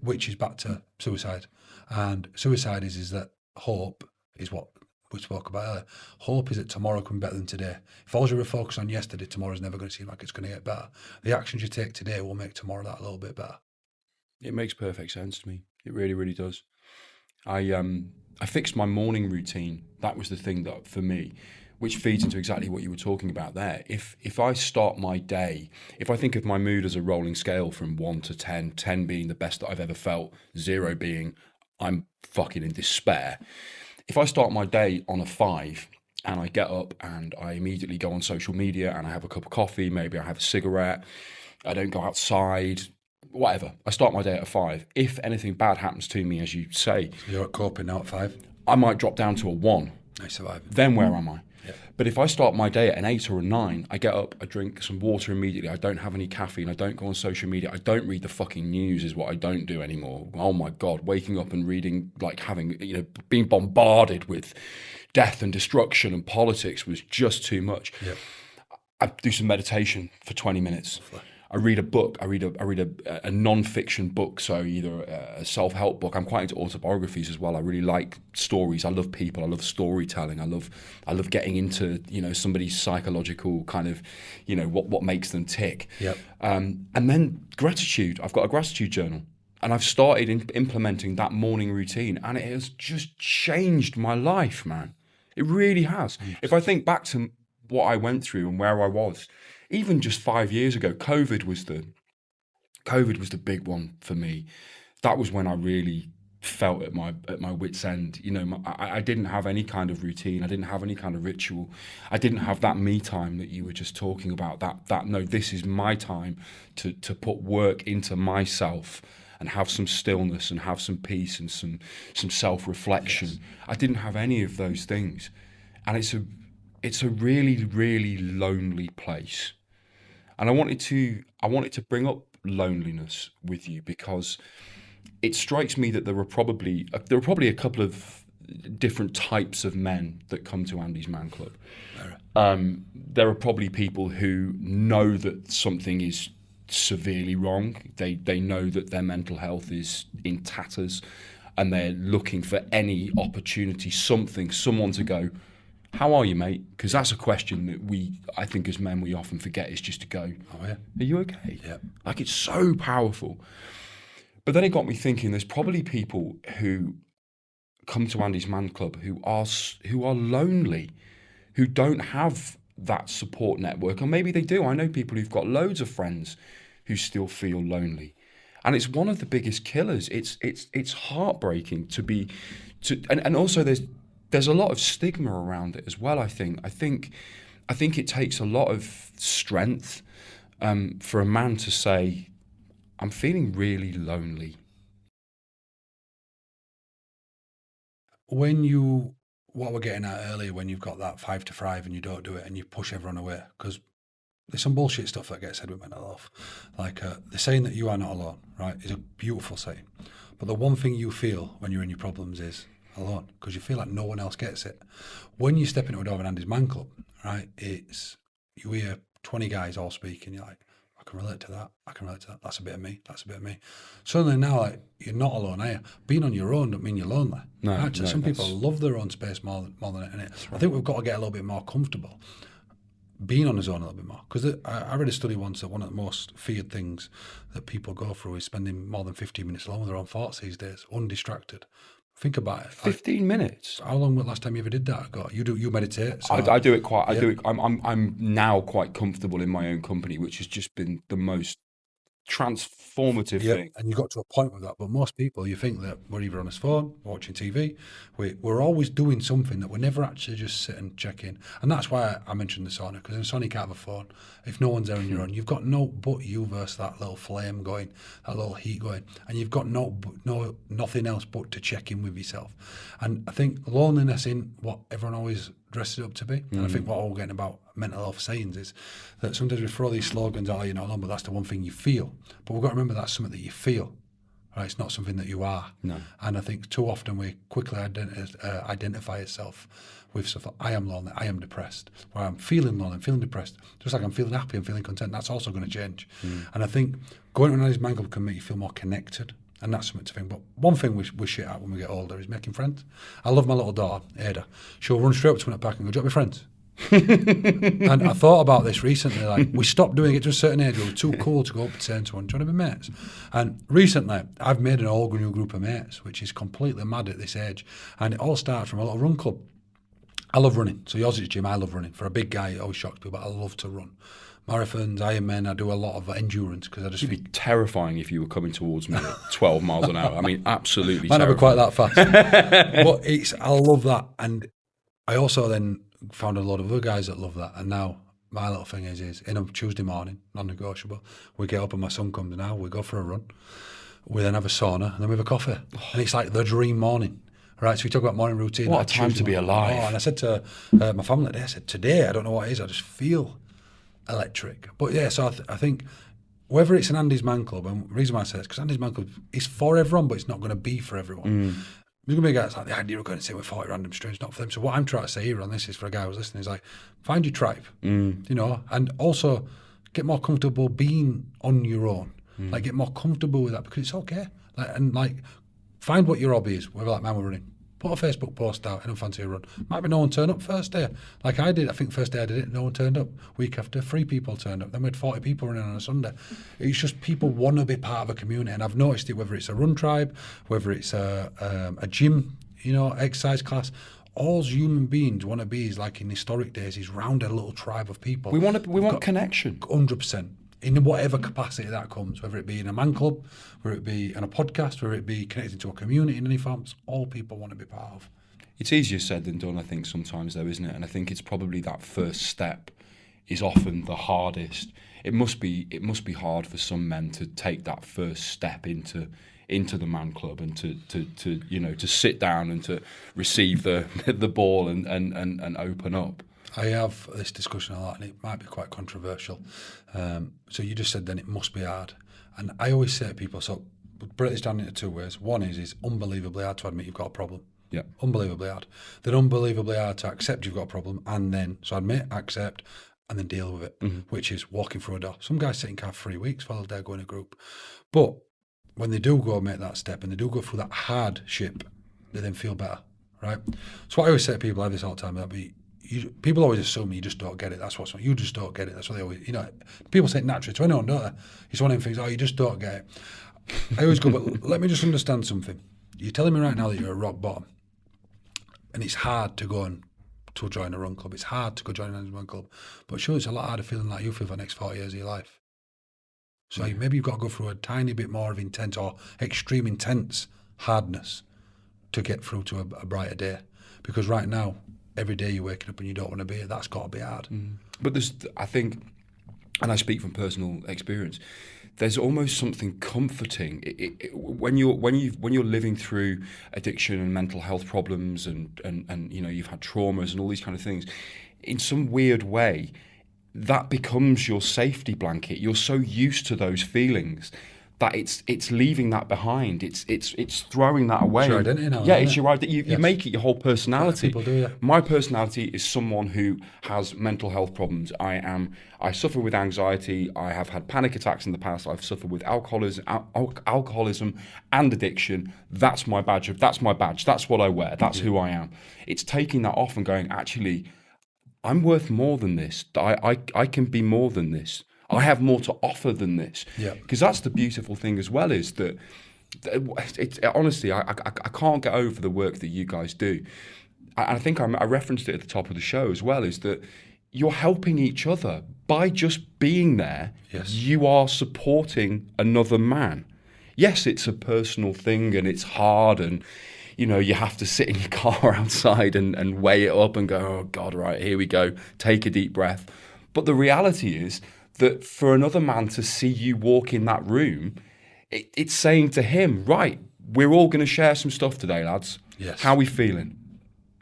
which is back to suicide. And suicide is that hope is what we spoke about earlier. Hope is that tomorrow can be better than today. If all you were focused on yesterday, tomorrow's never going to seem like it's going to get better. The actions you take today will make tomorrow that a little bit better. It makes perfect sense to me. It really, really does. I fixed my morning routine. That was the thing that, for me, which feeds into exactly what you were talking about there. If I start my day, if I think of my mood as a rolling scale from 1 to 10, 10 being the best that I've ever felt, 0 being I'm fucking in despair. If I start my day on a 5 and I get up and I immediately go on social media and I have a cup of coffee, maybe I have a cigarette, I don't go outside, whatever. I start my day at 5. If anything bad happens to me, as you say, You're at coping now at 5. I might drop down to a 1. I survive. Then where am I? Yeah. But if I start my day at an 8 or a 9, I get up, I drink some water immediately, I don't have any caffeine, I don't go on social media, I don't read the fucking news is what I don't do anymore. Oh my God, waking up and reading, like having, being bombarded with death and destruction and politics was just too much. Yep. I do some meditation for 20 minutes. I read a book. I read a non-fiction book, so either a self-help book. I'm quite into autobiographies as well. I really like stories. I love people. I love storytelling. I love getting into somebody's psychological kind of what makes them tick. Yep. And then gratitude. I've got a gratitude journal, and I've started implementing that morning routine, and it has just changed my life, man. It really has. If I think back to what I went through and where I was, even just 5 years ago, COVID was the big one for me. That was when I really felt at my wit's end. I didn't have any kind of routine. I didn't have any kind of ritual. I didn't have that me time that you were just talking about. No, this is my time to put work into myself and have some stillness and have some peace and some self-reflection. Yes. I didn't have any of those things, and it's a really, really lonely place. And I wanted to bring up loneliness with you because it strikes me that there are probably a couple of different types of men that come to Andy's Man Club. There are probably people who know that something is severely wrong. They know that their mental health is in tatters, and they're looking for any opportunity, someone to go, how are you, mate? Because that's a question that I think as men, we often forget, is just to go, oh yeah, are you okay? Yeah. Like, it's so powerful. But then it got me thinking, there's probably people who come to Andy's Man Club who are lonely, who don't have that support network, or maybe they do. I know people who've got loads of friends who still feel lonely. And it's one of the biggest killers. It's heartbreaking and also there's a lot of stigma around it as well. I think it takes a lot of strength for a man to say, I'm feeling really lonely. What we're getting at earlier, when you've got that 5 to 5 and you don't do it and you push everyone away, because there's some bullshit stuff that gets said with mental health. Like the saying that you are not alone, right, is a beautiful saying. But the one thing you feel when you're in your problems is alone, because you feel like no one else gets it. When you step into a door of Andy's Man Club, right, you hear 20 guys all speaking, you're like, I can relate to that, I can relate to that, that's a bit of me, that's a bit of me. Suddenly now, like, you're not alone, are you? Being on your own don't mean you're lonely. No, actually, some people love their own space more than it. Right. I think we've got to get a little bit more comfortable being on his own a little bit more. Because I read a study once that one of the most feared things that people go through is spending more than 15 minutes alone with their own thoughts these days, undistracted. Think about it. 15 minutes. How long was the last time you ever did that? You meditate. So I do it quite. I do it. I'm now quite comfortable in my own company, which has just been the most transformative thing. And you got to a point with that. But most people, you think that we're either on his phone, watching TV. We're always doing something that we're never actually just sit and check in. And that's why I mentioned the sauna, because in a sauna you can't have a phone. If no one's there on your own, you've got no but you versus that little flame going, that little heat going, and you've got nothing else but to check in with yourself. And I think loneliness in what everyone always dresses it up to be. And I think what we're all getting about mental health sayings is that sometimes we throw these slogans, you're not alone, but that's the one thing you feel. But we've got to remember that's something that you feel. Right? It's not something that you are. No. And I think too often we quickly identify itself with stuff like, I am lonely, I am depressed, or I'm feeling lonely, I'm feeling depressed. Just like I'm feeling happy, I'm feeling content. That's also going to change. And I think going to an Andy's Man Club can make you feel more connected. And that's something to think. But one thing we shit at when we get older is making friends. I love my little daughter, Ada. She'll run straight up to me at the park and go, do you want to be friends? And I thought about this recently. Like, we stopped doing it to a certain age. We were too cool to go up and say to one, do you want to be mates? And recently, I've made an all new group of mates, which is completely mad at this age. And it all starts from a little run club. I love running. So yours is gym, I love running. For a big guy, it always shocks people, but I love to run. Marathons, Ironman, I do a lot of endurance because I just It'd be terrifying if you were coming towards me at 12 miles an hour. I mean, absolutely might not be terrifying. quite that fast. But I love that. And I also then found a lot of other guys that love that, and now my little thing is in a Tuesday morning, non-negotiable, we get up and my son comes now, we go for a run, we then have a sauna, and then we have a coffee, and it's like the dream morning. Right, so we talk about morning routine. What like a time Tuesday to be morning. alive. Oh, and I said to my family today, I said, today, I don't know what it is, I just feel electric. But yeah, so I think whether it's an Andy's Man Club, and the reason why I say it's because Andy's Man Club is for everyone, but it's not going to be for everyone. There's going to be guys like the idea of going to sit with 40 random strangers, not for them. So what I'm trying to say here on this is for a guy who's listening is like, find your tribe, you know, and also get more comfortable being on your own. Like get more comfortable with that because it's okay. Like find what your hobby is, whether like mine were running. Put a Facebook post out, I don't fancy a run. Might be no one turn up first day. Like I did, I think first day I did it, no one turned up. Week after, 3 people turned up. Then we had 40 people running on a Sunday. It's just people want to be part of a community. And I've noticed it, whether it's a run tribe, whether it's a gym, you know, exercise class, all human beings want to be is like in historic days, is round a little tribe of people. We want connection. 100%. In whatever capacity that comes, whether it be in a man club, whether it be in a podcast, whether it be connected to a community in any forms, all people want to be part of. It's easier said than done, I think, sometimes though, isn't it? And I think it's probably that first step is often the hardest. It must be hard for some men to take that first step into the man club and to you know, to sit down and to receive the ball and open up. I have this discussion a lot, and it might be quite controversial. So you just said then it must be hard. And I always say to people, so break this down into 2 ways. One is unbelievably hard to admit you've got a problem. Yeah. Unbelievably hard. Then unbelievably hard to accept you've got a problem, and then, so admit, accept, and then deal with it, which is walking through a door. Some guys sit in car for 3 weeks while they're going to group. But when they do go and make that step, and they do go through that hardship, they then feel better, right? So what I always say to people, I have this all the time, people always assume you just don't get it. That's what's wrong. You just don't get it. That's what they always, you know, people say it naturally to anyone, don't they? It's one of them things, oh, you just don't get it. I always go, but let me just understand something. You're telling me right now that you're at rock bottom, and it's hard to go and to join a run club. It's hard to go join a run club. But sure, it's a lot harder feeling like you feel for the next 40 years of your life. So maybe you've got to go through a tiny bit more of intense or extreme intense hardness to get through to a brighter day. Because right now, every day you're waking up and you don't want to be here, that's got to be hard. But there's, I think, and I speak from personal experience, there's almost something comforting when you're living through addiction and mental health problems and you know, you've had traumas and all these kind of things. In some weird way, that becomes your safety blanket. You're so used to those feelings that it's leaving that behind. It's throwing that away. It's your identity now. Yeah, it's your identity. You make it your whole personality. People do, yeah. My personality is someone who has mental health problems. I suffer with anxiety. I have had panic attacks in the past. I've suffered with alcoholism and addiction. That's my badge. That's what I wear. That's who I am. It's taking that off and going, actually, I'm worth more than this. I can be more than this. I have more to offer than this. Yeah. Because that's the beautiful thing as well, is that honestly, I can't get over the work that you guys do. I think I referenced it at the top of the show as well, is that you're helping each other by just being there. Yes. You are supporting another man. Yes, it's a personal thing and it's hard, and you know, you have to sit in your car outside and weigh it up and go, oh God, right, here we go, take a deep breath. But the reality is that for another man to see you walk in that room, it's saying to him, right, we're all going to share some stuff today, lads. Yes. How are we feeling?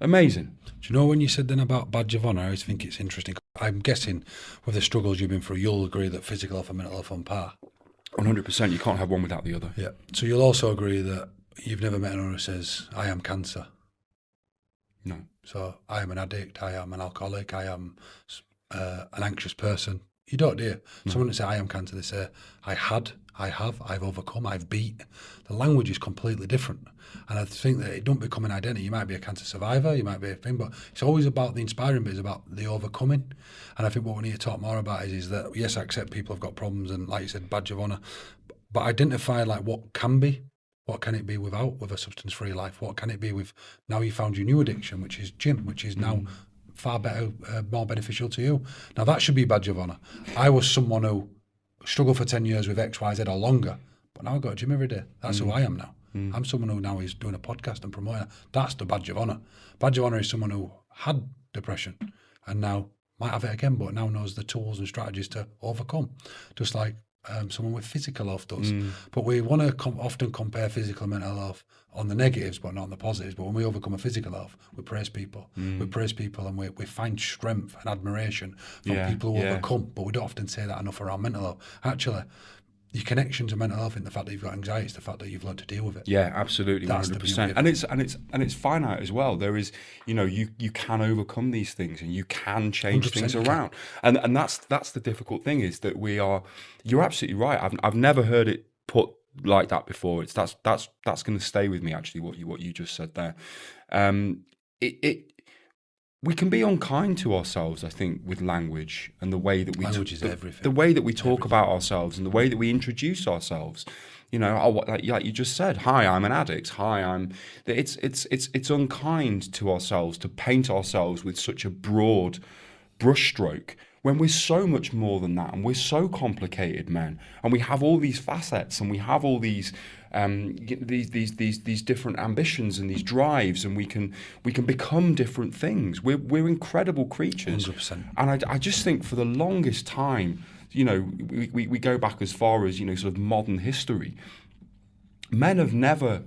Amazing. Do you know when you said then about badge of honour, I always think it's interesting. I'm guessing with the struggles you've been through, you'll agree that physical health and mental health on par. 100%. You can't have one without the other. Yeah. So you'll also agree that you've never met anyone who says, I am cancer. No. So I am an addict, I am an alcoholic, I am an anxious person. You don't, do you? No. Someone would say, I am cancer, they say, I have, I've overcome, I've beat. The language is completely different. And I think that it don't become an identity. You might be a cancer survivor, you might be a thing, but it's always about the inspiring bit, it's about the overcoming. And I think what we need to talk more about is that, yes, I accept people have got problems and, like you said, badge of honour, but identify like what can be. What can it be with a substance-free life? What can it be with, now you found your new addiction, which is gym, which is now far better, more beneficial to you. Now that should be a badge of honour. I was someone who struggled for 10 years with X, Y, Z or longer, but now I go to gym every day. That's who I am now. I'm someone who now is doing a podcast and promoting it. That's the badge of honour. Badge of honour is someone who had depression and now might have it again, but now knows the tools and strategies to overcome, just like someone with physical health does. But we want to often compare physical and mental health on the negatives, but not on the positives. But when we overcome a physical health, we praise people. We praise people and we find strength and admiration from people who overcome. But we don't often say that enough around mental health. Actually, your connection to mental health, and the fact that you've got anxiety, is the fact that you've learned to deal with it. Yeah, absolutely, 100%. And it's finite as well. There is, you can overcome these things, and you can change things around. And that's the difficult thing, is that you're absolutely right. I've never heard it put like that before. That's going to stay with me, actually, what you just said there. We can be unkind to ourselves, I think, with language and the way that language is everything. The way that we talk about ourselves and the way that we introduce ourselves. Like you just said, hi, I'm an addict. Hi, it's unkind to ourselves to paint ourselves with such a broad brushstroke when we're so much more than that, and we're so complicated, men, and we have all these facets, and we have all these different ambitions and these drives, and we can become different things. We're incredible creatures. 100%. And I just think for the longest time, we go back as far as sort of modern history. Men have never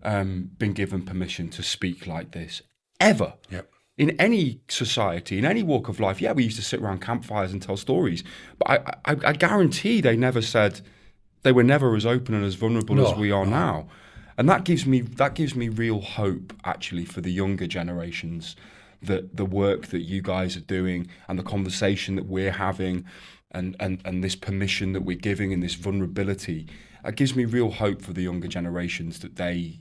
been given permission to speak like this, ever. Yep. In any society, in any walk of life, we used to sit around campfires and tell stories. But I guarantee they never said, they were never as open and as vulnerable as we are now. And that gives me real hope, actually, for the younger generations, that the work that you guys are doing and the conversation that we're having and this permission that we're giving and this vulnerability, it gives me real hope for the younger generations that they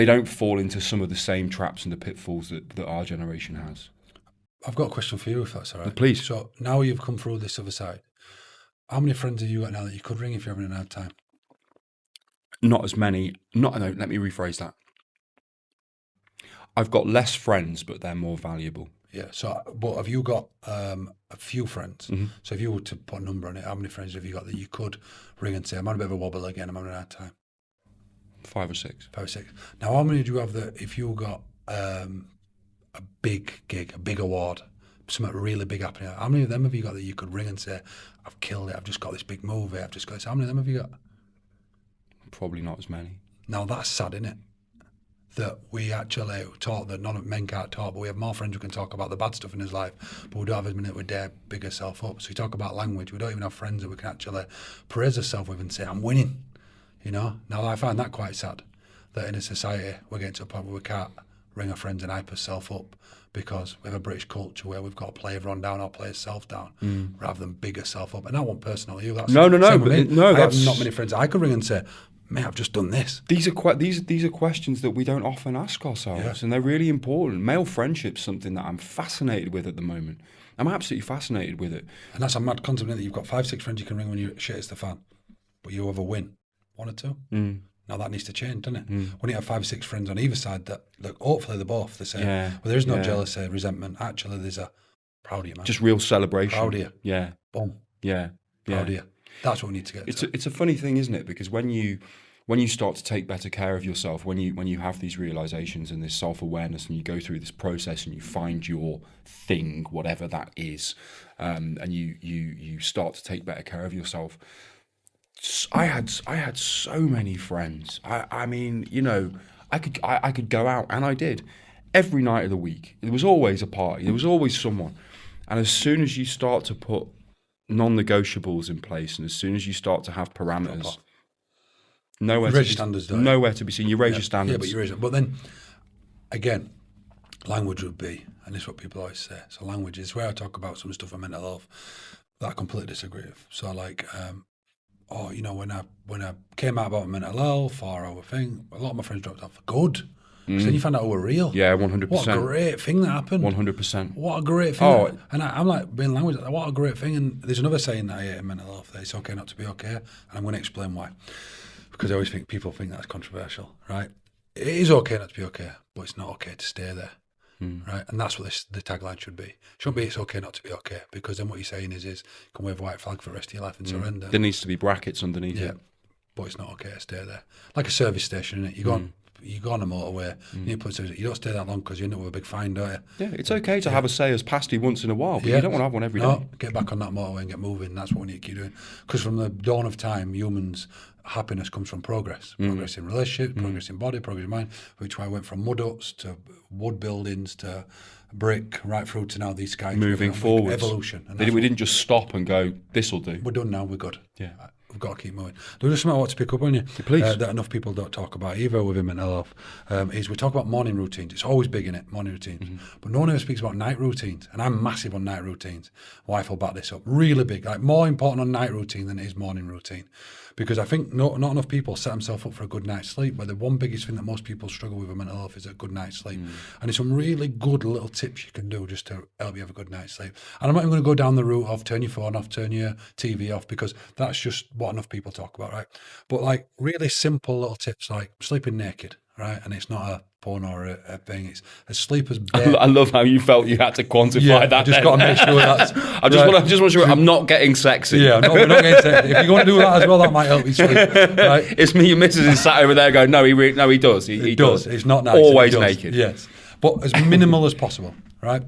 don't fall into some of the same traps and the pitfalls that our generation has. I've got a question for you, if that's all right. Please. So now you've come through this other side, how many friends have you got now that you could ring if you're having a hard time? Not as many. No, let me rephrase that. I've got less friends, but they're more valuable. Yeah. So, but have you got a few friends? Mm-hmm. So if you were to put a number on it, how many friends have you got that you could ring and say, I'm on a bit of a wobble again, I'm having a hard time? 5 or 6. 5 or 6. Now, how many do you have that if you got a big gig, a big award, something really big happening, how many of them have you got that you could ring and say, I've killed it, I've just got this big movie, I've just got this? How many of them have you got? Probably not as many. Now, that's sad, isn't it? That we actually talk that none of men can't talk, but we have more friends who can talk about the bad stuff in his life, but we don't have as many that we dare big ourselves up. So we talk about language, we don't even have friends that we can actually praise ourselves with and say, I'm winning. Now I find that quite sad, that in a society we're getting to a point where we can't ring our friends and hype ourselves up because we have a British culture where we've got to play everyone down or play ourselves down rather than big ourselves up. And I want personal you. That's no. I have not many friends I can ring and say, mate, I've just done this. These are questions that we don't often ask ourselves, and they're really important. Male friendship's something that I'm fascinated with at the moment. I'm absolutely fascinated with it. And that's a mad concept that you've got 5, 6 friends you can ring when you shit hits the fan, but you have a win. 1 or 2. Now that needs to change, doesn't it? When you have 5 or 6 friends on either side that look, hopefully they're both the same. Well, there's no jealousy, resentment. Actually, there's a proud of you, man. Just real celebration. Proud of you. Yeah. Boom. Yeah. Proud of you. That's what we need to get to. It's a funny thing, isn't it? Because when you start to take better care of yourself, when you have these realizations and this self-awareness, and you go through this process and you find your thing, whatever that is, and you start to take better care of yourself. I had so many friends. I mean, I could go out, and I did every night of the week. There was always a party. There was always someone. And as soon as you start to put non-negotiables in place, and as soon as you start to have parameters, nowhere to be seen. You raise your standards. Yeah, but you raise it. But then, again, language would be, and this is what people always say. So language is where I talk about some stuff in mental health that I completely disagree with. So like. When I came out about mental health or our thing, a lot of my friends dropped off for good. So then you find out we're real. Yeah, 100%. What a great thing that happened. 100%. What a great thing. And I'm like, being language, what a great thing. And there's another saying that I hate in mental health, that it's okay not to be okay. And I'm going to explain why. Because I always think people think that's controversial, right? It is okay not to be okay, but it's not okay to stay there. Right, and that's what the tagline should be. It shouldn't be it's okay not to be okay, because then what you're saying is you can wave a white flag for the rest of your life and surrender. There needs to be brackets underneath it. But it's not okay to stay there. Like a service station, isn't it? You go on, You go on a motorway, you don't stay that long because you end up with a big fine, don't you? Yeah, it's okay to have a say as pasty once in a while, but you don't want to have one every day. Get back on that motorway and get moving. That's what we need to keep doing. Because from the dawn of time, humans' happiness comes from progress. Progress in relationships, progress in body, progress in mind, which I went from mud huts to wood buildings to brick, right through to now these guys. Moving forward. Evolution. And We didn't just stop and go, this'll do. we're done now, we're good. Yeah. We've got to keep moving. There's just something I want to pick up on you. Please. That enough people don't talk about either within mental health, is we talk about morning routines. It's always big in it, morning routines. But no one ever speaks about night routines. And I'm massive on night routines. Wife will back this up. Really big. Like more important on night routine than it is morning routine. Because I think not enough people set themselves up for a good night's sleep. But the one biggest thing that most people struggle with mental health is a good night's sleep. And there's some really good little tips you can do just to help you have a good night's sleep. And I'm not even going to go down the route of turn your phone off, turn your TV off, because that's just what enough people talk about, right? But like really simple little tips like sleeping naked, right? And it's not a porn or a thing. It's as sleep as bare. I love how you felt you had to quantify that. I just got to make sure that's. I just want to make sure I'm not getting sexy. Yeah, we're not getting sexy. If you're going to do that as well, that might help you sleep. Right? It's me, your missus is sat over there going, no, he does. He does. It's not nice. Always naked. Yes, but as minimal as possible, right?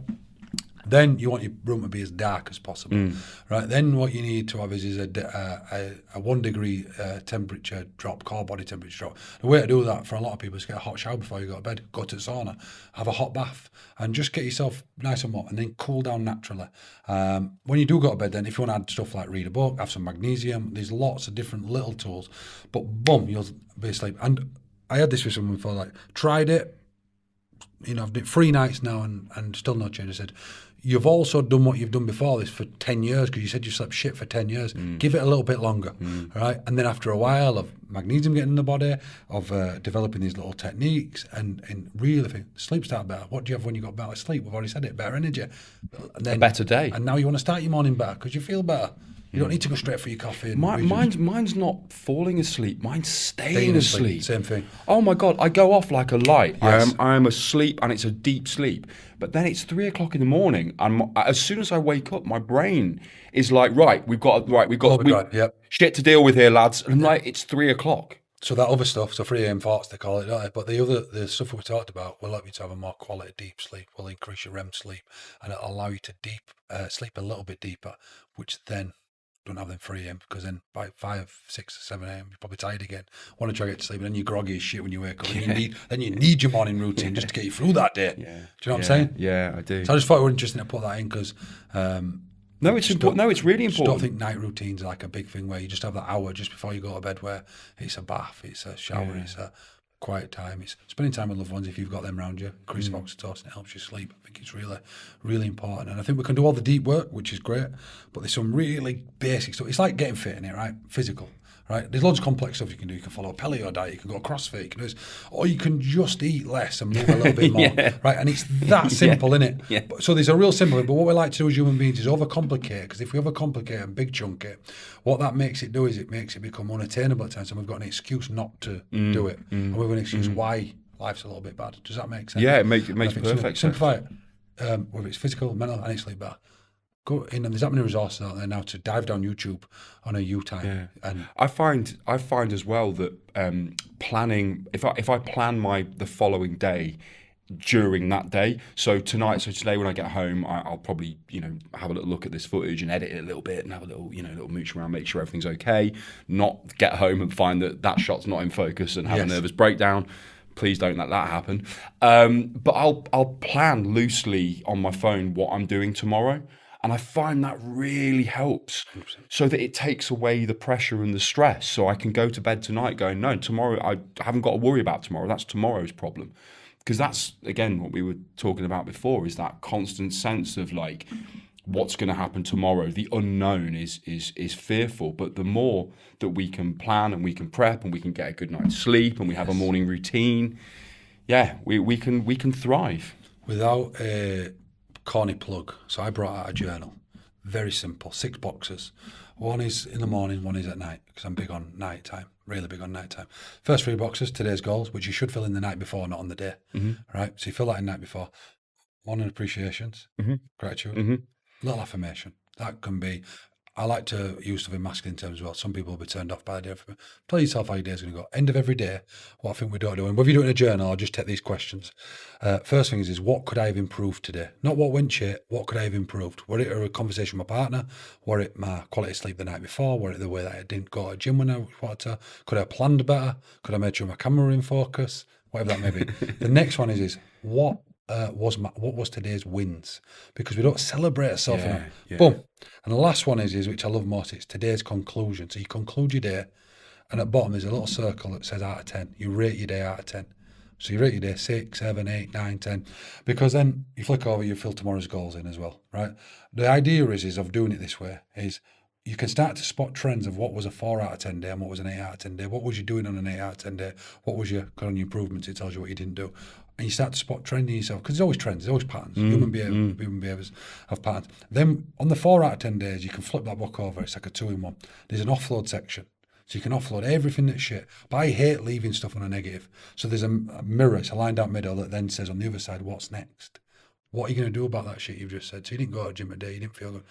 Then you want your room to be as dark as possible, right? Then what you need to have is a 1 degree temperature drop, core body temperature drop. The way to do that for a lot of people is get a hot shower before you go to bed, go to the sauna, have a hot bath, and just get yourself nice and hot, and then cool down naturally. When you do go to bed, then if you want to add stuff like read a book, have some magnesium, there's lots of different little tools, but boom, you'll be asleep. And I had this with someone before, like tried it, you know, I've done 3 nights now and still no change. I said, you've also done what you've done before this for 10 years because you said you slept shit for 10 years. Give it a little bit longer, right? And then after a while of magnesium getting in the body, of developing these little techniques and really think, sleep start better. What do you have when you got better sleep? We've already said it, better energy. And then, A better day. And now you want to start your morning better because you feel better. You don't need to go straight for your coffee. And Mine's not falling asleep. Mine's staying asleep. Same thing. Oh my God, I go off like a light. Yes. I am asleep and it's a deep sleep. But then it's 3 o'clock in the morning and as soon as I wake up, my brain is like, we've got shit to deal with here, lads. And I'm like, it's 3 o'clock. So that other stuff, so 3 a.m. thoughts they call it, don't they? But the stuff that we talked about will help you to have a more quality deep sleep, will increase your REM sleep, and it'll allow you to sleep a little bit deeper, which then don't have them 3 a.m. because then by 5, 6, 7 a.m. you're probably tired again. Want to try to get to sleep, and then you're groggy as shit when you wake up. And you need your morning routine just to get you through that day. Yeah. Do you know what I'm saying? Yeah, I do. So I just thought it was interesting to put that in because. No, it's important. No, it's really important. I don't think night routines are like a big thing where you just have that hour just before you go to bed where it's a bath, it's a shower, it's a quiet time, it's spending time with loved ones if you've got them around you. Increase of oxytocin, it helps you sleep. I think it's really, really important. And I think we can do all the deep work, which is great, but there's some really basic stuff. It's like getting fit in it, right? Physical. Right? There's loads of complex stuff you can do. You can follow a paleo diet, you can go CrossFit, you can do this, or you can just eat less and move a little bit more. Right? And it's that simple, innit? Yeah. So there's a real simple thing, but what we like to do as human beings is overcomplicate, because if we overcomplicate and big chunk it, what that makes it do is it makes it become unattainable at times, and we've got an excuse not to do it. And we've got an excuse why life's a little bit bad. Does that make sense? Yeah, it makes perfect sense. Simplify it, whether it's physical, mental, and it's sleep better. Go in, and there's that many resources out there now to dive down YouTube on a U-time. Yeah. And I find as well that planning, if I plan the following day during that day, so today when I get home, I'll probably have a little look at this footage and edit it a little bit and have a little mooch around, make sure everything's okay. Not get home and find that shot's not in focus and have a nervous breakdown. Please don't let that happen. But I'll plan loosely on my phone what I'm doing tomorrow. And I find that really helps so that it takes away the pressure and the stress. So I can go to bed tonight going, no, tomorrow I haven't got to worry about tomorrow. That's tomorrow's problem. Because that's, again, what we were talking about before, is that constant sense of like, what's going to happen tomorrow? The unknown is fearful. But the more that we can plan and we can prep and we can get a good night's sleep and we have a morning routine, we can thrive. Without a corny plug, so I brought out a journal, very simple, 6 boxes. One is in the morning, one is at night, because I'm big on night time, really big on night time. First 3 boxes, today's goals, which you should fill in the night before, not on the day, right? So you fill that in the night before. Morning appreciations, gratitude, little affirmation. That can be, I like to use stuff in masculine terms as well. Some people will be turned off by the idea of tell yourself how your day's going to go. End of every day, what I think we don't do, and whether you do it in a journal or just take these questions. First thing is what could I have improved today? Not what went shit, what could I have improved? Were it a conversation with my partner? Were it my quality of sleep the night before? Were it the way that I didn't go to the gym when I wanted to? Could I have planned better? Could I make sure my camera were in focus? Whatever that may be. The next one is what was today's wins? Because we don't celebrate ourselves enough. Yeah. Boom. And the last one is which I love most, it's today's conclusion. So you conclude your day, and at the bottom there's a little circle that says out of 10. You rate your day out of 10. So you rate your day 6, 7, 8, 9, 10. Because then you flick over, you fill tomorrow's goals in as well, right? The idea is of doing it this way is you can start to spot trends of what was a 4 out of 10 day and what was an 8 out of 10 day. What was you doing on an 8 out of 10 day? What was your kind of improvements? It tells you what you didn't do. And you start to spot trends in yourself, because there's always trends, there's always patterns. Human behaviours have patterns. Then on the 4 out of 10 days, you can flip that book over. It's like a 2-in-1. There's an offload section. So you can offload everything that's shit. But I hate leaving stuff on a negative. So there's a mirror, it's a lined out middle that then says on the other side, what's next? What are you going to do about that shit you've just said? So you didn't go to the gym today, you didn't feel good.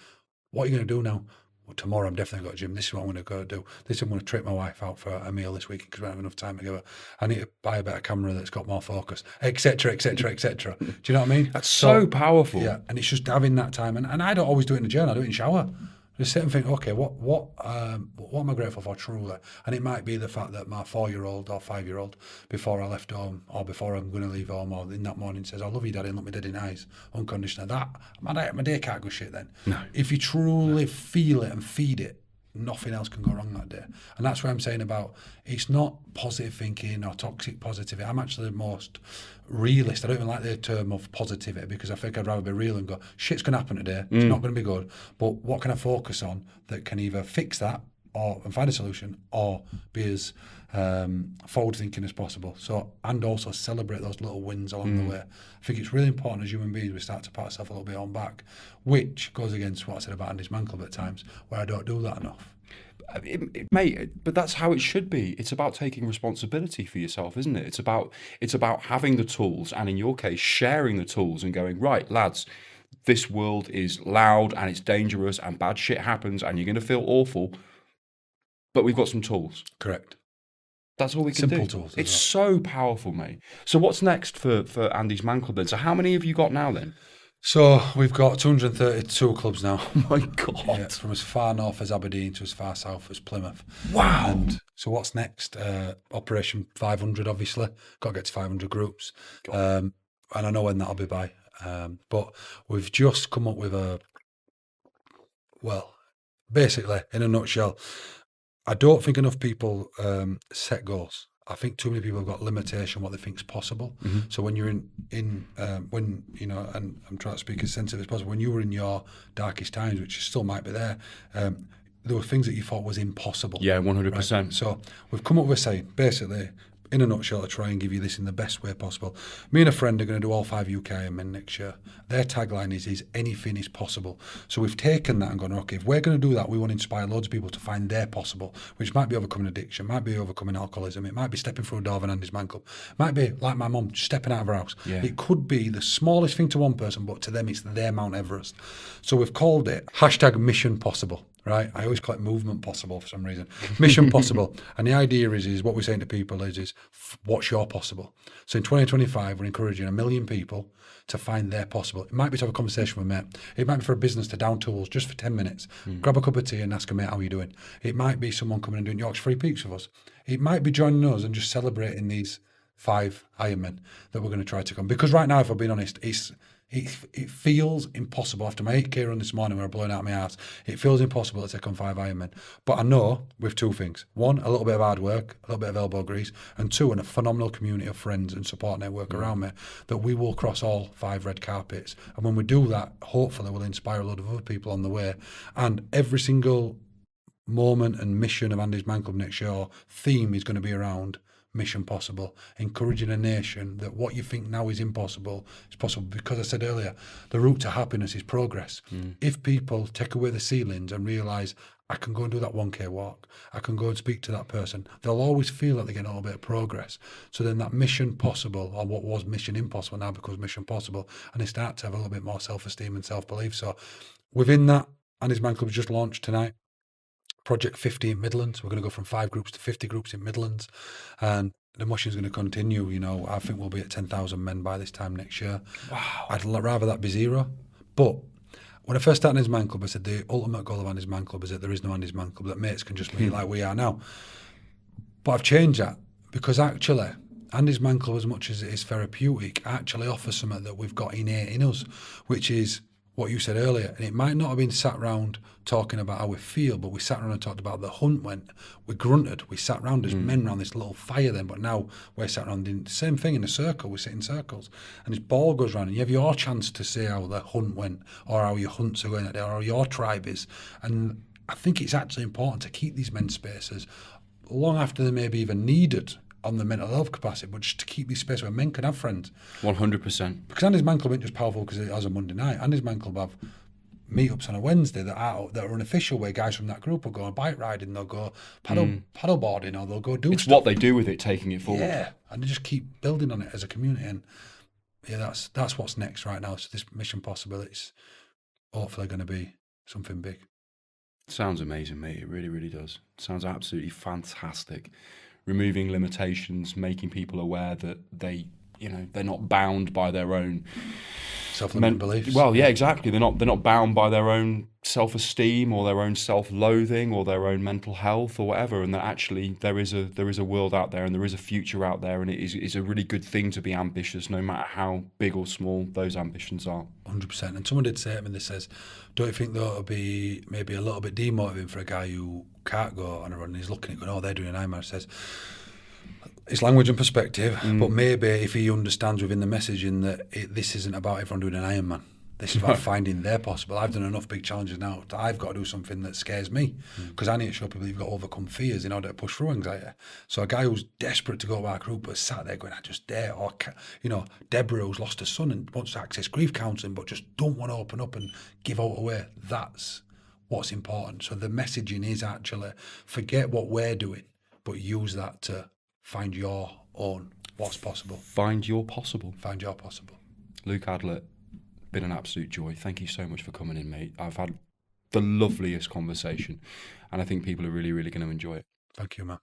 What are you going to do now? Well, tomorrow I'm definitely going to gym. This is what I'm going to go do. This is I'm going to trick my wife out for a meal this week because we don't have enough time together. I need to buy a better camera that's got more focus, etc., etc., etc. Do you know what I mean? That's so powerful. Yeah, and it's just having that time. And I don't always do it in the journal. I do it in the shower. Just sit and think, okay, what am I grateful for truly? And it might be the fact that my 4-year-old or 5-year-old, before I left home or before I'm going to leave home or in that morning says, I love you, Daddy, and look me dead in the eyes, unconditional. That my day can't go shit then. No. If you truly feel it and feed it, nothing else can go wrong that day. And that's what I'm saying about it's not positive thinking or toxic positivity. I'm actually the most realist. I don't even like the term of positivity because I think I'd rather be real and go, shit's going to happen today. It's not going to be good. But what can I focus on that can either fix that and find a solution or be as forward thinking as possible. So, and also celebrate those little wins along the way. I think it's really important as human beings we start to pat ourselves a little bit on back, which goes against what I said about and dismantle at times, where I don't do that enough. Mate, but that's how it should be. It's about taking responsibility for yourself, isn't it? It's about having the tools, and in your case, sharing the tools and going, right, lads, this world is loud and it's dangerous and bad shit happens and you're going to feel awful, but we've got some tools. Correct. That's all we can do. Simple tools. It's so powerful, mate. So what's next for Andy's Man Club then? So how many have you got now then? So we've got 232 clubs now. Oh my God. Yeah, from as far north as Aberdeen to as far south as Plymouth. Wow. And so what's next? Operation 500, obviously. Got to get to 500 groups. And I know when that'll be by. But we've just come up with basically, in a nutshell, I don't think enough people set goals. I think too many people have got limitation what they think is possible. So when you're when you know, and I'm trying to speak as sensitive as possible, when you were in your darkest times, which still might be there were things that you thought was impossible. Yeah, 100%. Right? So we've come up with a saying, basically, in a nutshell, to try and give you this in the best way possible. Me and a friend are going to do all 5 UK Ironmen next year. Their tagline is anything is possible. So we've taken that and gone, okay, if we're going to do that, we want to inspire loads of people to find their possible, which might be overcoming addiction, might be overcoming alcoholism, it might be stepping through a door of an Andy's Man Club, it might be like my mum, stepping out of her house. Yeah. It could be the smallest thing to one person, but to them it's their Mount Everest. So we've called it #Mission Possible. Right, I always call it movement possible for some reason. Mission possible, and the idea is what we're saying to people is what's your possible. So in 2025, we're encouraging 1 million people to find their possible. It might be to have a conversation with a mate. It might be for a business to down tools just for 10 minutes. Grab a cup of tea and ask a mate how you doing. It might be someone coming and doing Yorkshire Free Peaks with us. It might be joining us and just celebrating these 5 Ironmen that we're going to try to come. Because right now, if I'm being honest, it feels impossible. After my 8K run this morning where I'm blowing out my ass, it feels impossible to take on 5 Ironmen. But I know with 2 things. 1, a little bit of hard work, a little bit of elbow grease, and 2, and a phenomenal community of friends and support network around me, that we will cross all 5 red carpets. And when we do that, hopefully we'll inspire a lot of other people on the way. And every single moment and mission of Andy's Man Club next year, theme is going to be around mission possible, encouraging a nation that what you think now is impossible is possible. Because I said earlier, the route to happiness is progress. If people take away the ceilings and realise, I can go and do that 1K walk, I can go and speak to that person, they'll always feel that they're getting a little bit of progress. So then that mission possible, or what was mission impossible, now becomes mission possible, and they start to have a little bit more self-esteem and self-belief. So within that, Andy's Man Club just launched tonight. Project 50 in Midlands. We're going to go from 5 groups to 50 groups in Midlands. And the motion's going to continue. You know, I think we'll be at 10,000 men by this time next year. Wow. I'd rather that be 0. But when I first started Andy's Man Club, I said the ultimate goal of Andy's Man Club is that there is no Andy's Man Club, that mates can just meet like we are now. But I've changed that because actually, Andy's Man Club, as much as it is therapeutic, actually offers something that we've got innate in us, which is what you said earlier. And it might not have been sat round talking about how we feel, but we sat around and talked about the hunt went. We grunted. We sat round as men around this little fire then, but now we're sat around doing the same thing in a circle. We sit in circles. And this ball goes round and you have your chance to say how the hunt went or how your hunts are going that day or how your tribe is. And I think it's actually important to keep these men's spaces long after they may be even needed on the mental health capacity, but just to keep these spaces where men can have friends. 100%. Because Andy's Man Club isn't just powerful because it has a Monday night. Andy's Man Club have meetups on a Wednesday that are unofficial, where guys from that group will go on bike riding, they'll go paddle boarding, or they'll go do It's stuff. what they do with it, taking it forward. Yeah, and they just keep building on it as a community. And yeah, that's what's next right now. So this Mission Possible, it's hopefully going to be something big. Sounds amazing, mate. It really, really does. Sounds absolutely fantastic. Removing limitations, making people aware that they're not bound by their own Self-limiting beliefs. Well, yeah, exactly. They're not bound by their own self-esteem or their own self-loathing or their own mental health or whatever, and that actually there is a world out there and there is a future out there, and it's a really good thing to be ambitious, no matter how big or small those ambitions are. 100%. And someone did say to me, this says, don't you think that would be maybe a little bit demotivating for a guy who can't go on a run and he's looking at it going, oh, they're doing an Ironman. Says, it's language and perspective, but maybe if he understands within the messaging that this isn't about everyone doing an Ironman. This is about finding their possible. I've done enough big challenges now that I've got to do something that scares me because I need to show people you've got to overcome fears in order to push through anxiety. So a guy who's desperate to go to our group but sat there going, I just dare, or Deborah who's lost her son and wants to access grief counselling but just don't want to open up and give out away. That's what's important. So the messaging is actually forget what we're doing, but use that to find your own what's possible. Find your possible. Find your possible. Luke Ambler, been an absolute joy. Thank you so much for coming in, mate. I've had the loveliest conversation, and I think people are really, really going to enjoy it. Thank you, man.